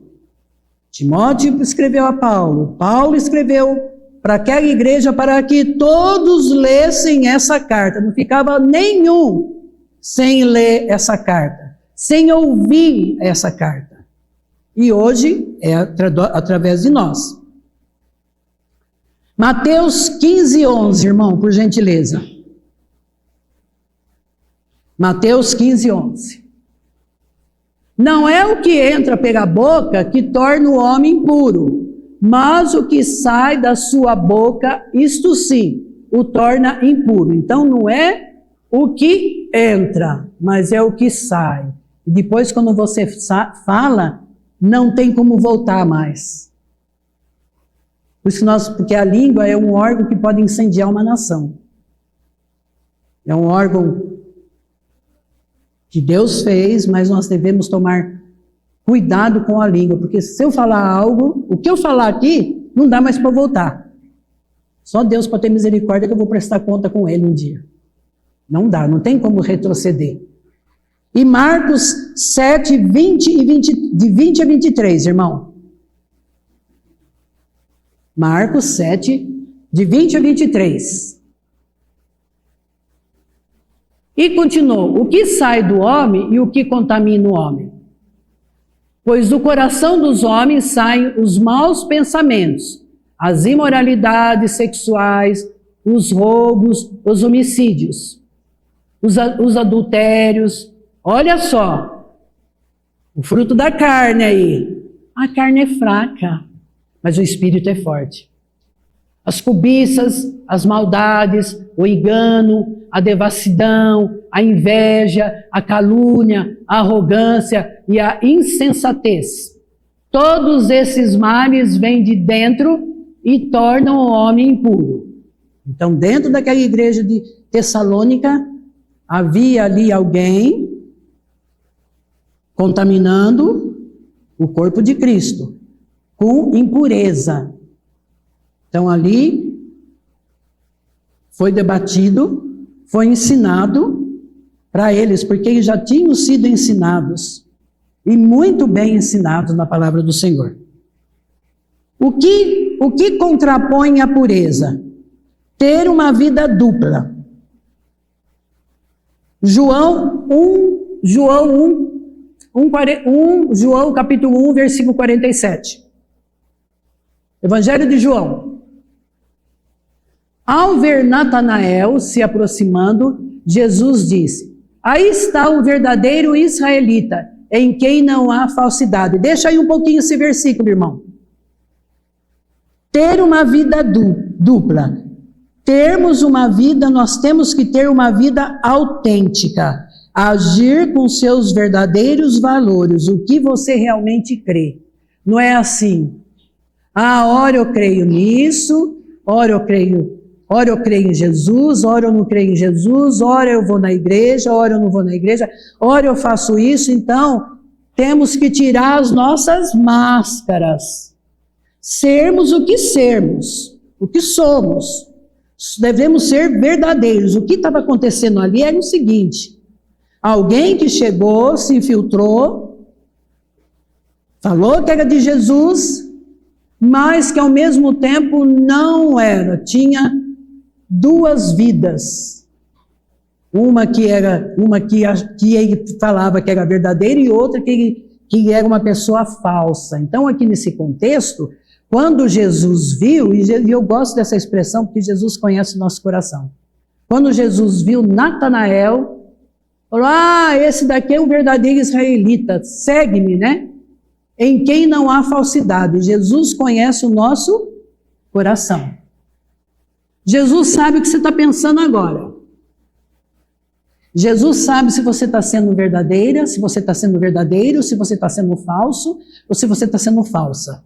Timóteo escreveu a Paulo. Paulo escreveu para aquela igreja para que todos lessem essa carta. Não ficava nenhum sem ler essa carta, sem ouvir essa carta. E hoje é através de nós. Mateus 15, 11, irmão, por gentileza. Mateus 15, 11. Não é o que entra pela boca que torna o homem impuro, mas o que sai da sua boca, isto sim, o torna impuro. Então não é o que entra, mas é o que sai. E depois quando você fala, não tem como voltar mais. Porque a língua é um órgão que pode incendiar uma nação. É um órgão que Deus fez, mas nós devemos tomar cuidado com a língua, porque se eu falar algo, o que eu falar aqui, não dá mais para voltar. Só Deus pode ter misericórdia que eu vou prestar conta com Ele um dia. Não dá, não tem como retroceder. E Marcos 7, 20 de 20 a 23, irmão. Marcos 7, de 20 a 23. E continuou, o que sai do homem e o que contamina o homem? Pois do coração dos homens saem os maus pensamentos, as imoralidades sexuais, os roubos, os homicídios, os adultérios. Olha só, o fruto da carne aí. A carne é fraca, mas o espírito é forte. As cobiças, as maldades, o engano, a devassidão, a inveja, a calúnia, a arrogância e a insensatez. Todos esses males vêm de dentro e tornam o homem impuro. Então, dentro daquela igreja de Tessalônica, havia ali alguém contaminando o corpo de Cristo. com impureza. Então ali foi debatido, foi ensinado para eles, porque eles já tinham sido ensinados, e muito bem ensinados na palavra do Senhor. O que contrapõe a pureza? Ter uma vida dupla. João capítulo 1, versículo 47. Evangelho de João. Ao ver Natanael se aproximando, Jesus disse: aí está o verdadeiro israelita, em quem não há falsidade. Deixa aí um pouquinho esse versículo, irmão. Ter uma vida dupla. Nós temos que ter uma vida autêntica. Agir com seus verdadeiros valores, o que você realmente crê. Não é assim, ora eu creio nisso, ora eu creio em Jesus, ora eu não creio em Jesus, ora eu vou na igreja, ora eu não vou na igreja, ora eu faço isso. Então, temos que tirar as nossas máscaras. Sermos o que somos. Devemos ser verdadeiros. O que estava acontecendo ali era o seguinte: alguém que chegou, se infiltrou, falou que era de Jesus, mas que ao mesmo tempo não era. Tinha duas vidas. Uma que ele falava que era verdadeira e outra que era uma pessoa falsa. Então, aqui nesse contexto, quando Jesus viu, e eu gosto dessa expressão porque Jesus conhece o nosso coração. Quando Jesus viu Natanael, falou: esse daqui é um verdadeiro israelita, segue-me, né? Em quem não há falsidade. Jesus conhece o nosso coração. Jesus sabe o que você está pensando agora. Jesus sabe se você está sendo verdadeira, se você está sendo verdadeiro, se você está sendo falso, ou se você está sendo falsa.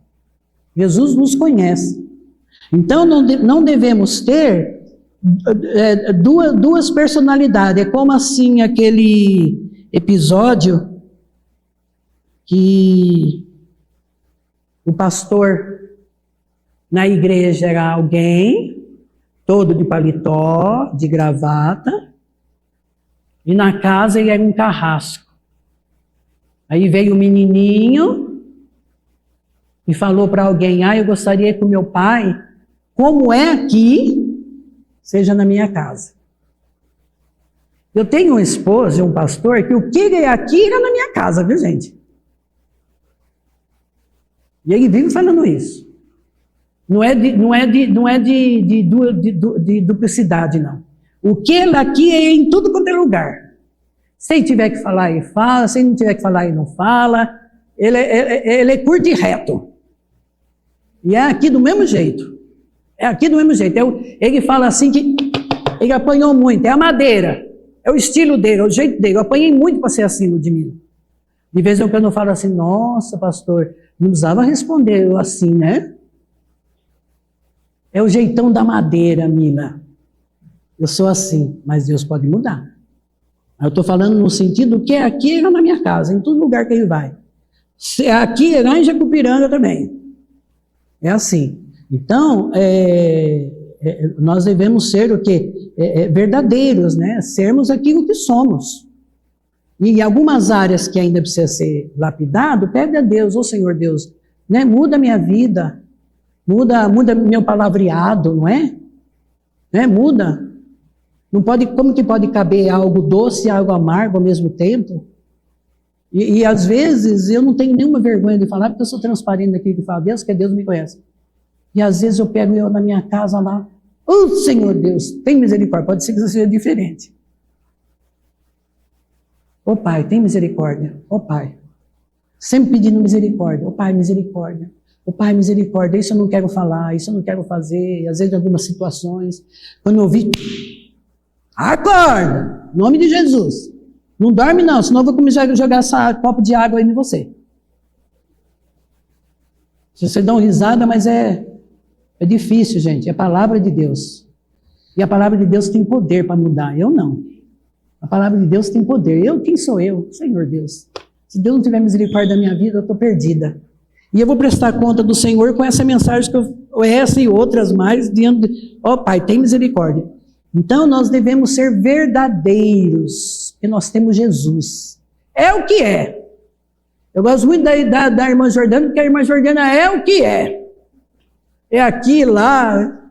Jesus nos conhece. Então não devemos ter duas personalidades. É como assim aquele episódio que o pastor na igreja era alguém, todo de paletó, de gravata, e na casa ele era um carrasco. Aí veio o menininho e falou para alguém: eu gostaria que o meu pai, como é aqui, seja na minha casa. Eu tenho um esposo e um pastor que o que ele é aqui era na minha casa, viu, gente? E ele vive falando isso. Não é de duplicidade, não. O que ele aqui é em tudo quanto é lugar. Se ele tiver que falar, ele fala. Se ele não tiver que falar, ele não fala. Ele é curto e reto. E é aqui do mesmo jeito. Ele fala assim que ele apanhou muito. É a madeira. É o estilo dele, é o jeito dele. Eu apanhei muito para ser assim, Ludmila. De vez em quando eu falo assim: nossa, pastor, não precisava responder eu assim, né? É o jeitão da madeira, Mila. Eu sou assim, mas Deus pode mudar. Eu estou falando no sentido que aqui era na minha casa, em todo lugar que ele vai. Aqui é lá em Jacupiranga também. É assim. Então, nós devemos ser o quê? Verdadeiros, né? Sermos aquilo que somos. E em algumas áreas que ainda precisa ser lapidado, pede a Deus: ô Senhor Deus, né? Muda minha vida, muda meu palavreado, não é? Né? Muda. Não pode, como que pode caber algo doce e algo amargo ao mesmo tempo? E às vezes eu não tenho nenhuma vergonha de falar, porque eu sou transparente naquilo que falo, Deus, que Deus me conhece. E às vezes eu pego eu na minha casa lá: ô Senhor Deus, tem misericórdia. Pode ser que seja diferente. Ô Pai, tem misericórdia. Ô Pai, sempre pedindo misericórdia. Ô Pai, misericórdia. Ô Pai, misericórdia. Isso eu não quero falar, isso eu não quero fazer. Às vezes em algumas situações, quando eu ouvi, acorda, em nome de Jesus. Não dorme não, senão eu vou começar a jogar essa copo de água aí em você. Vocês dão risada, mas é difícil, gente. É a palavra de Deus. E a palavra de Deus tem poder para mudar. Eu não. A palavra de Deus tem poder. Quem sou eu? Senhor Deus. Se Deus não tiver misericórdia da minha vida, eu estou perdida. E eu vou prestar conta do Senhor com essa mensagem, essa e outras mais, diante de, ó Pai, tem misericórdia. Então nós devemos ser verdadeiros, porque nós temos Jesus. É o que é. Eu gosto muito da irmã Jordana, porque a irmã Jordana é o que é. É aqui, lá.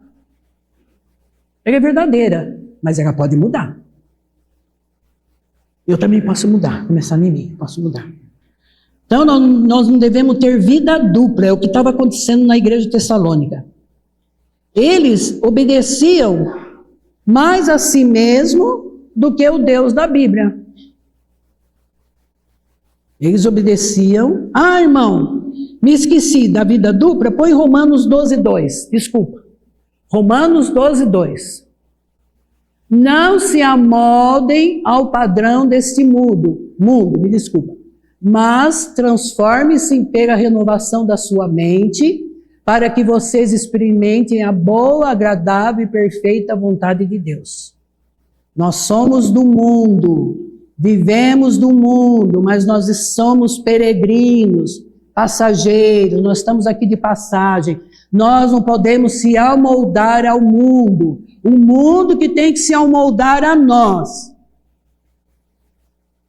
Ela é verdadeira, mas ela pode mudar. Eu também posso mudar, começar em mim, posso mudar. Então nós não devemos ter vida dupla, é o que estava acontecendo na igreja de Tessalônica. Eles obedeciam mais a si mesmo do que o Deus da Bíblia. Eles obedeciam. Ah, irmão, me esqueci da vida dupla, põe Romanos 12:2, desculpa. Romanos 12:2. Não se amoldem ao padrão deste mundo, me desculpa, mas transforme-se pela renovação da sua mente, para que vocês experimentem a boa, agradável e perfeita vontade de Deus. Nós somos do mundo, vivemos do mundo, mas nós somos peregrinos, passageiros, nós estamos aqui de passagem. Nós não podemos se amoldar ao mundo. O mundo que tem que se amoldar a nós.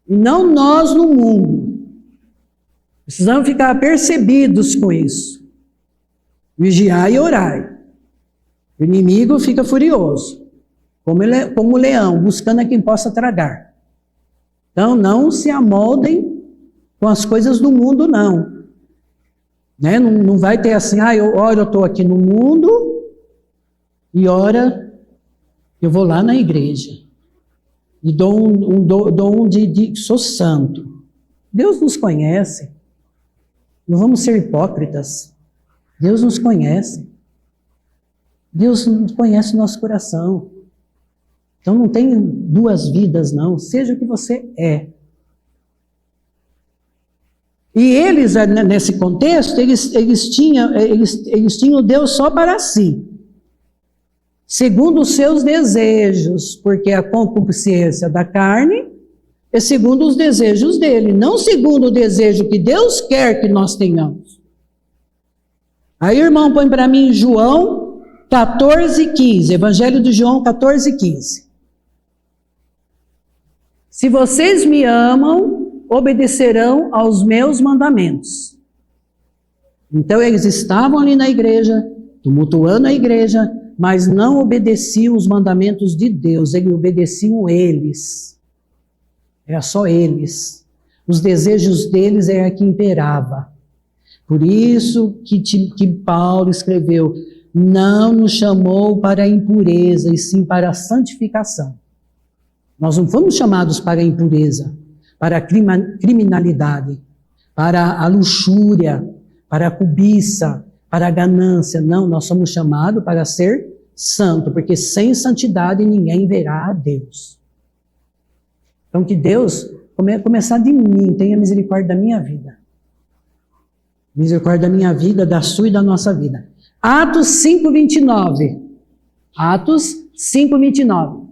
E não nós no mundo. Precisamos ficar percebidos com isso. Vigiai e orai. O inimigo fica furioso, como o leão, buscando a quem possa tragar. Então não se amoldem com as coisas do mundo, não. Né? Não vai ter assim, ora eu estou aqui no mundo e ora eu vou lá na igreja e sou santo. Deus nos conhece. Não vamos ser hipócritas. Deus nos conhece. Deus conhece o nosso coração. Então não tem duas vidas, não. Seja o que você é. E eles, nesse contexto, eles tinham Deus só para si, segundo os seus desejos, porque a concupiscência da carne é segundo os desejos dele, não segundo o desejo que Deus quer que nós tenhamos. Aí, irmão, põe para mim João 14:15, Evangelho de João 14:15. Se vocês me amam, obedecerão aos meus mandamentos. Então eles estavam ali na igreja, tumultuando a igreja, mas não obedeciam os mandamentos de Deus, eles obedeciam eles. Era só eles. Os desejos deles era que imperava. Por isso que Paulo escreveu, não nos chamou para a impureza, e sim para a santificação. Nós não fomos chamados para a impureza, para a criminalidade, para a luxúria, para a cobiça, para a ganância. Não, nós somos chamados para ser santo, porque sem santidade ninguém verá a Deus. Então que Deus começar de mim, tenha misericórdia da minha vida. Misericórdia da minha vida, da sua e da nossa vida. Atos 5:29. Atos 5:29.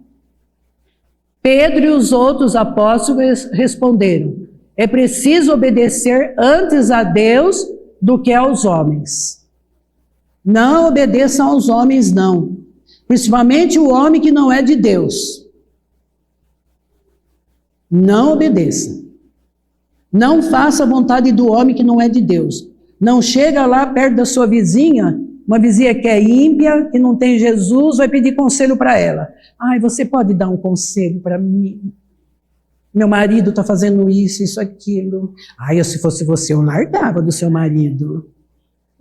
Pedro e os outros apóstolos responderam, é preciso obedecer antes a Deus do que aos homens. Não obedeçam aos homens, não. Principalmente o homem que não é de Deus. Não obedeça. Não faça a vontade do homem que não é de Deus. Não chega lá perto da sua vizinha, uma vizinha que é ímpia, que não tem Jesus, vai pedir conselho para ela. Ai, você pode dar um conselho para mim? Meu marido está fazendo isso, aquilo. Ai, se fosse você, eu largava do seu marido.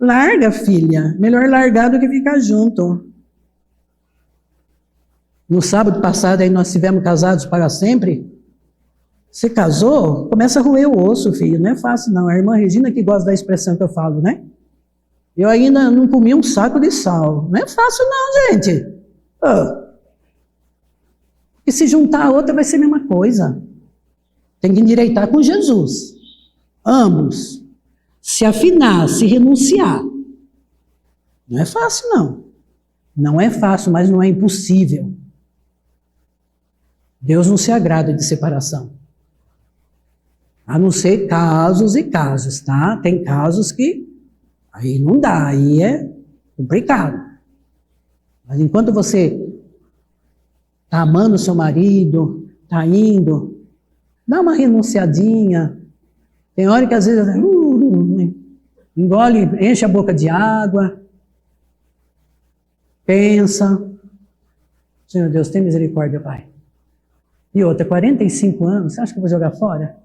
Larga, filha. Melhor largar do que ficar junto. No sábado passado, aí nós estivemos casados para sempre. Você casou? Começa a roer o osso, filho. Não é fácil, não. A irmã Regina que gosta da expressão que eu falo, né? Eu ainda não comi um saco de sal. Não é fácil, não, gente. E se juntar a outra vai ser a mesma coisa. Tem que endireitar com Jesus. Ambos. Se afinar, se renunciar. Não é fácil, não. Não é fácil, mas não é impossível. Deus não se agrada de separação. A não ser casos e casos, tá? Tem casos que Aí não dá, aí é complicado. Mas enquanto você está amando o seu marido, está indo, dá uma renunciadinha. Tem hora que às vezes engole, enche a boca de água, pensa. Senhor Deus, tem misericórdia, Pai. E outra, 45 anos, você acha que eu vou jogar fora?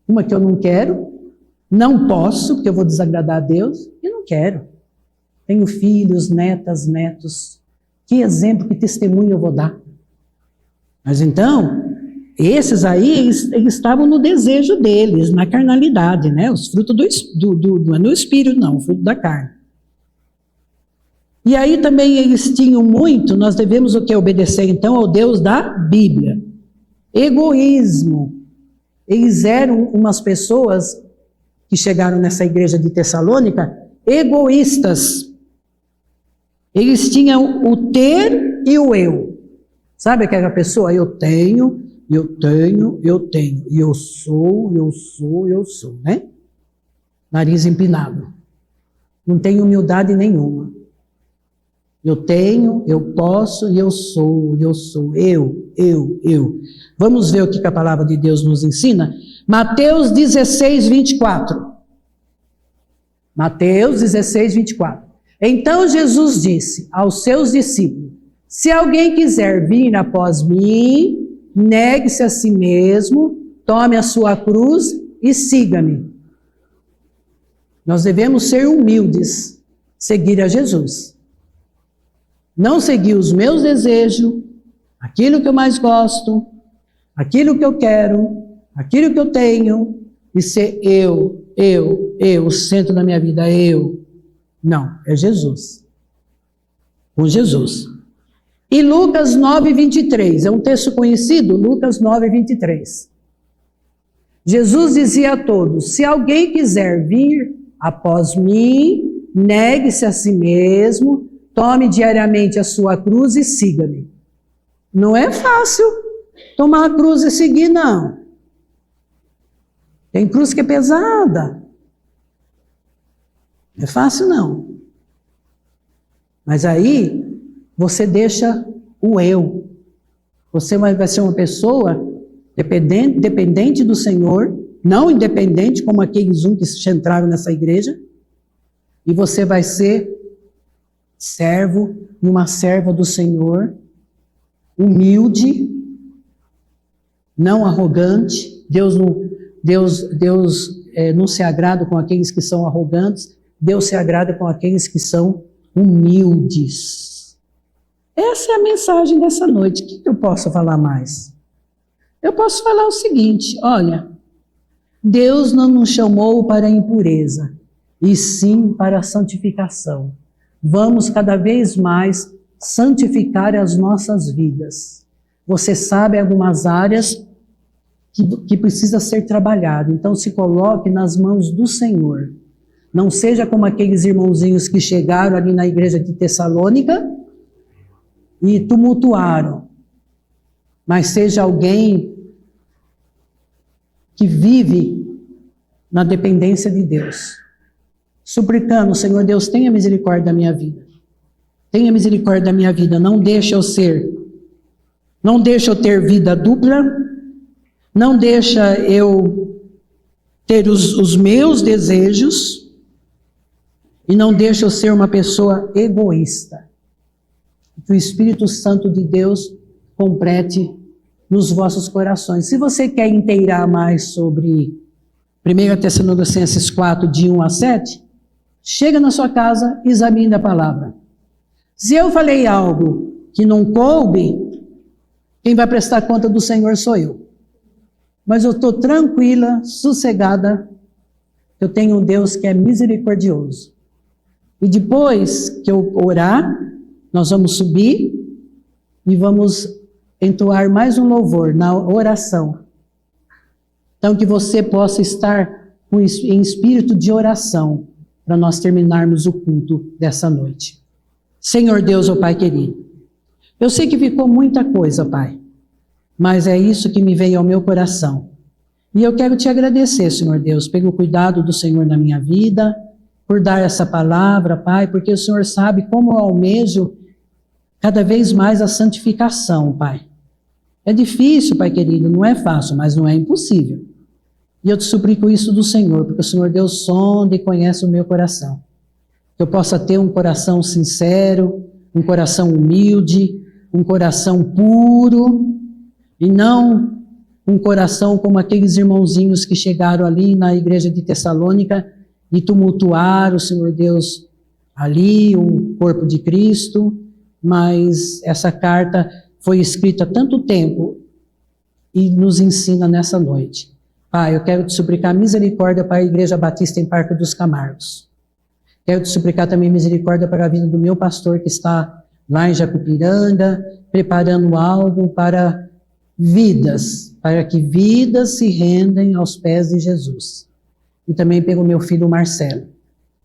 Uma que eu não quero, não posso, porque eu vou desagradar a Deus, e não quero. Tenho filhos, netas, netos. Que exemplo, que testemunho eu vou dar? Mas então, esses aí, eles estavam no desejo deles, na carnalidade, né? Os frutos não é no espírito, não, o fruto da carne. E aí também eles tinham muito, nós devemos o que? Obedecer então ao Deus da Bíblia. Egoísmo. Eles eram umas pessoas que chegaram nessa igreja de Tessalônica, egoístas. Eles tinham o ter e o eu. Sabe aquela pessoa? Eu tenho, e eu sou, né? Nariz empinado. Não tem humildade nenhuma. Eu tenho, eu posso, e eu sou, eu. Vamos ver o que a palavra de Deus nos ensina? Mateus 16, 24. Mateus 16, 24. Então Jesus disse aos seus discípulos: se alguém quiser vir após mim, negue-se a si mesmo, tome a sua cruz e siga-me. Nós devemos ser humildes, seguir a Jesus. Não seguir os meus desejos, aquilo que eu mais gosto, aquilo que eu quero, aquilo que eu tenho, e ser eu, o centro da minha vida, eu. Não, é Jesus. Com Jesus. E Lucas 9, 23, é um texto conhecido, Lucas 9, 23. Jesus dizia a todos: se alguém quiser vir após mim, negue-se a si mesmo, tome diariamente a sua cruz e siga-me. Não é fácil tomar a cruz e seguir, não. Tem cruz que é pesada. Não é fácil, não. Mas aí, você deixa o eu. Você vai ser uma pessoa dependente do Senhor, não independente como aqueles que entraram nessa igreja, e você vai ser servo e uma serva do Senhor, humilde, não arrogante. Deus não se agrada com aqueles que são arrogantes, Deus se agrada com aqueles que são humildes. Essa é a mensagem dessa noite. O que eu posso falar mais? Eu posso falar o seguinte: olha, Deus não nos chamou para a impureza, e sim para a santificação. Vamos cada vez mais santificar as nossas vidas. Você sabe algumas áreas que precisa ser trabalhado, então se coloque nas mãos do Senhor. Não seja como aqueles irmãozinhos que chegaram ali na igreja de Tessalônica e tumultuaram, mas seja alguém que vive na dependência de Deus, suplicando: Senhor Deus, tenha misericórdia da minha vida, tenha misericórdia da minha vida, não deixe eu ter vida dupla, não deixa eu ter os meus desejos, e não deixa eu ser uma pessoa egoísta. Que o Espírito Santo de Deus complete nos vossos corações. Se você quer inteirar mais sobre 1 Tessalonicenses 4, de 1 a 7, chega na sua casa e examine a palavra. Se eu falei algo que não coube, quem vai prestar conta do Senhor sou eu. Mas eu estou tranquila, sossegada, eu tenho um Deus que é misericordioso. E depois que eu orar, nós vamos subir e vamos entoar mais um louvor na oração. Então que você possa estar em espírito de oração para nós terminarmos o culto dessa noite. Senhor Deus, ó Pai querido, eu sei que ficou muita coisa, Pai, mas é isso que me veio ao meu coração. E eu quero te agradecer, Senhor Deus, pelo cuidado do Senhor na minha vida, por dar essa palavra, Pai, porque o Senhor sabe como eu almejo cada vez mais a santificação, Pai. É difícil, Pai querido, não é fácil, mas não é impossível. E eu te suplico isso do Senhor, porque o Senhor Deus sonda e conhece o meu coração. Que eu possa ter um coração sincero, um coração humilde, um coração puro, e não um coração como aqueles irmãozinhos que chegaram ali na igreja de Tessalônica e tumultuaram, Senhor Deus, ali o corpo de Cristo, mas essa carta foi escrita há tanto tempo e nos ensina nessa noite. Pai, eu quero te suplicar misericórdia para a Igreja Batista em Parque dos Camargos. Quero te suplicar também misericórdia para a vida do meu pastor que está lá em Jacupiranga, preparando algo para vidas, para que vidas se rendem aos pés de Jesus. E também pelo meu filho Marcelo.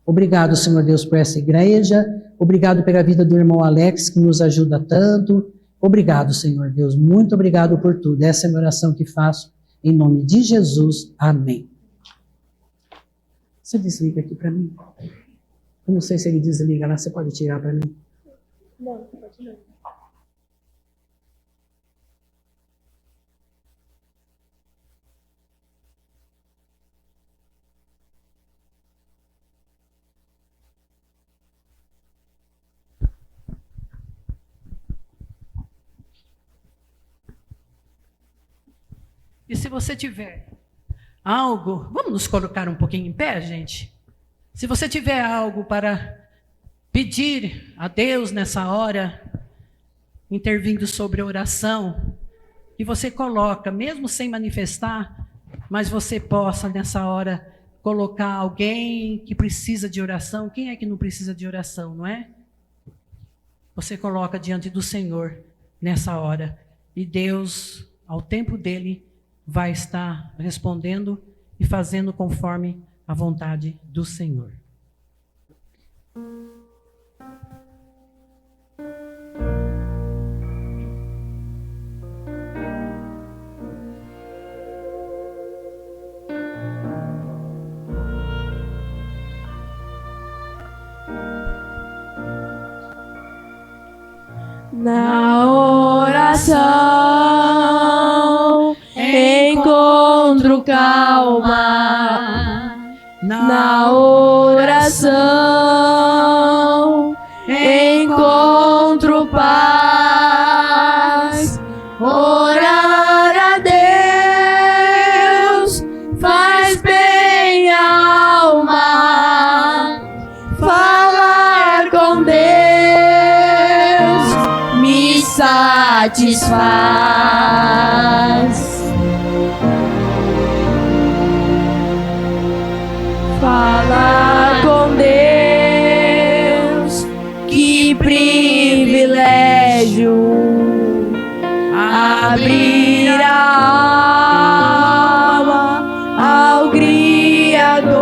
Obrigado, Senhor Deus, por essa igreja. Obrigado pela vida do irmão Alex, que nos ajuda tanto. Obrigado, Senhor Deus. Muito obrigado por tudo. Essa é a minha oração que faço. Em nome de Jesus. Amém. Você desliga aqui para mim? Eu não sei se ele desliga lá. Você pode tirar para mim? Não, pode não. E se você tiver algo, vamos nos colocar um pouquinho em pé, gente? Se você tiver algo para pedir a Deus nessa hora, intervindo sobre a oração, que você coloca, mesmo sem manifestar, mas você possa nessa hora colocar alguém que precisa de oração. Quem é que não precisa de oração, não é? Você coloca diante do Senhor nessa hora. E Deus, ao tempo dele, vai estar respondendo e fazendo conforme a vontade do Senhor. Na oração encontro calma. Na oração encontro paz. Orar a Deus faz bem à alma. Falar com Deus me satisfaz. Falar com Deus, que privilégio. Abrir a alma ao Criador.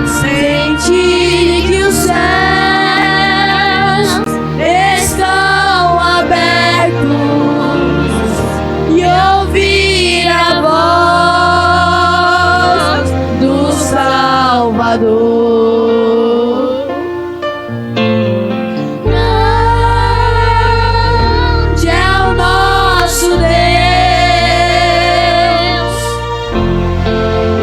Sentir que os céus estão abertos e ouvir a voz do Salvador. Grande é o nosso Deus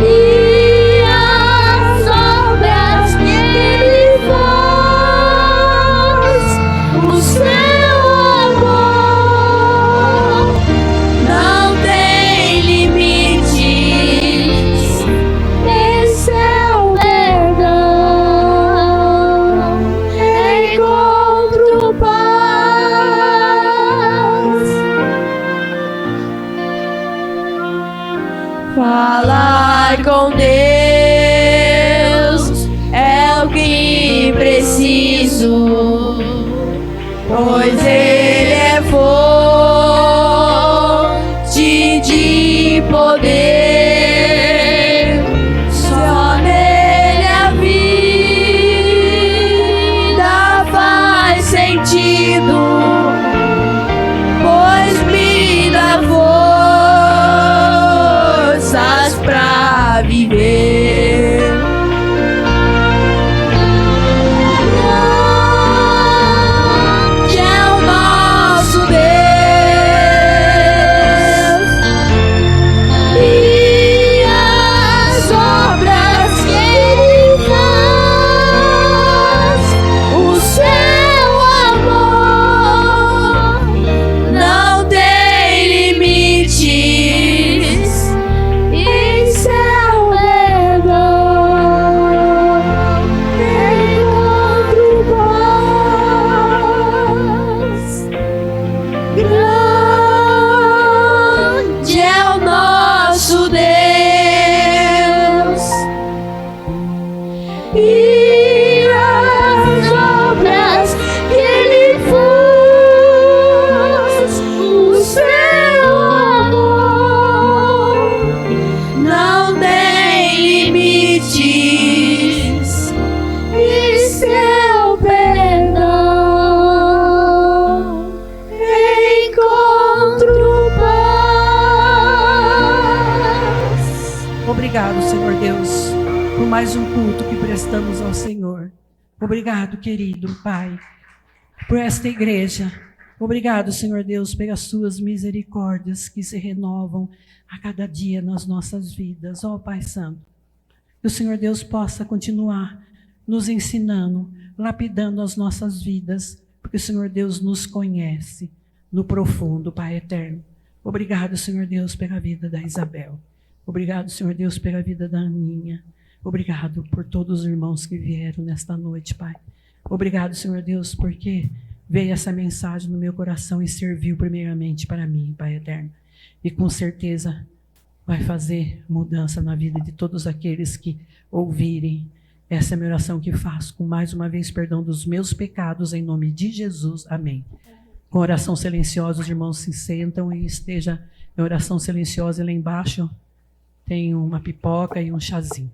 e as obras que Ele faz. O seu amor não tem limites. Esse é o perdão. Encontro paz. Falar com Deus é o que preciso, pois Ele é fonte de poder. Só nele a vida faz sentido, pois me dá força Grande é o nosso Deus, e as obras que Ele faz, o seu amor não tem limites, e seu perdão encontro paz. Obrigado, Senhor Deus, por mais um culto que prestamos ao Senhor. Obrigado, querido Pai, por esta igreja. Obrigado, Senhor Deus, pelas suas misericórdias que se renovam a cada dia nas nossas vidas. Ó Pai Santo, que o Senhor Deus possa continuar nos ensinando, lapidando as nossas vidas, porque o Senhor Deus nos conhece no profundo, Pai eterno. Obrigado, Senhor Deus, pela vida da Isabel. Obrigado, Senhor Deus, pela vida da Aninha. Obrigado por todos os irmãos que vieram nesta noite, Pai. Obrigado, Senhor Deus, porque veio essa mensagem no meu coração e serviu primeiramente para mim, Pai eterno. E com certeza vai fazer mudança na vida de todos aqueles que ouvirem. Essa é a minha oração que faço, com mais uma vez perdão dos meus pecados, em nome de Jesus. Amém. Com oração silenciosa, os irmãos se sentam e esteja em oração silenciosa. E lá embaixo tem uma pipoca e um chazinho.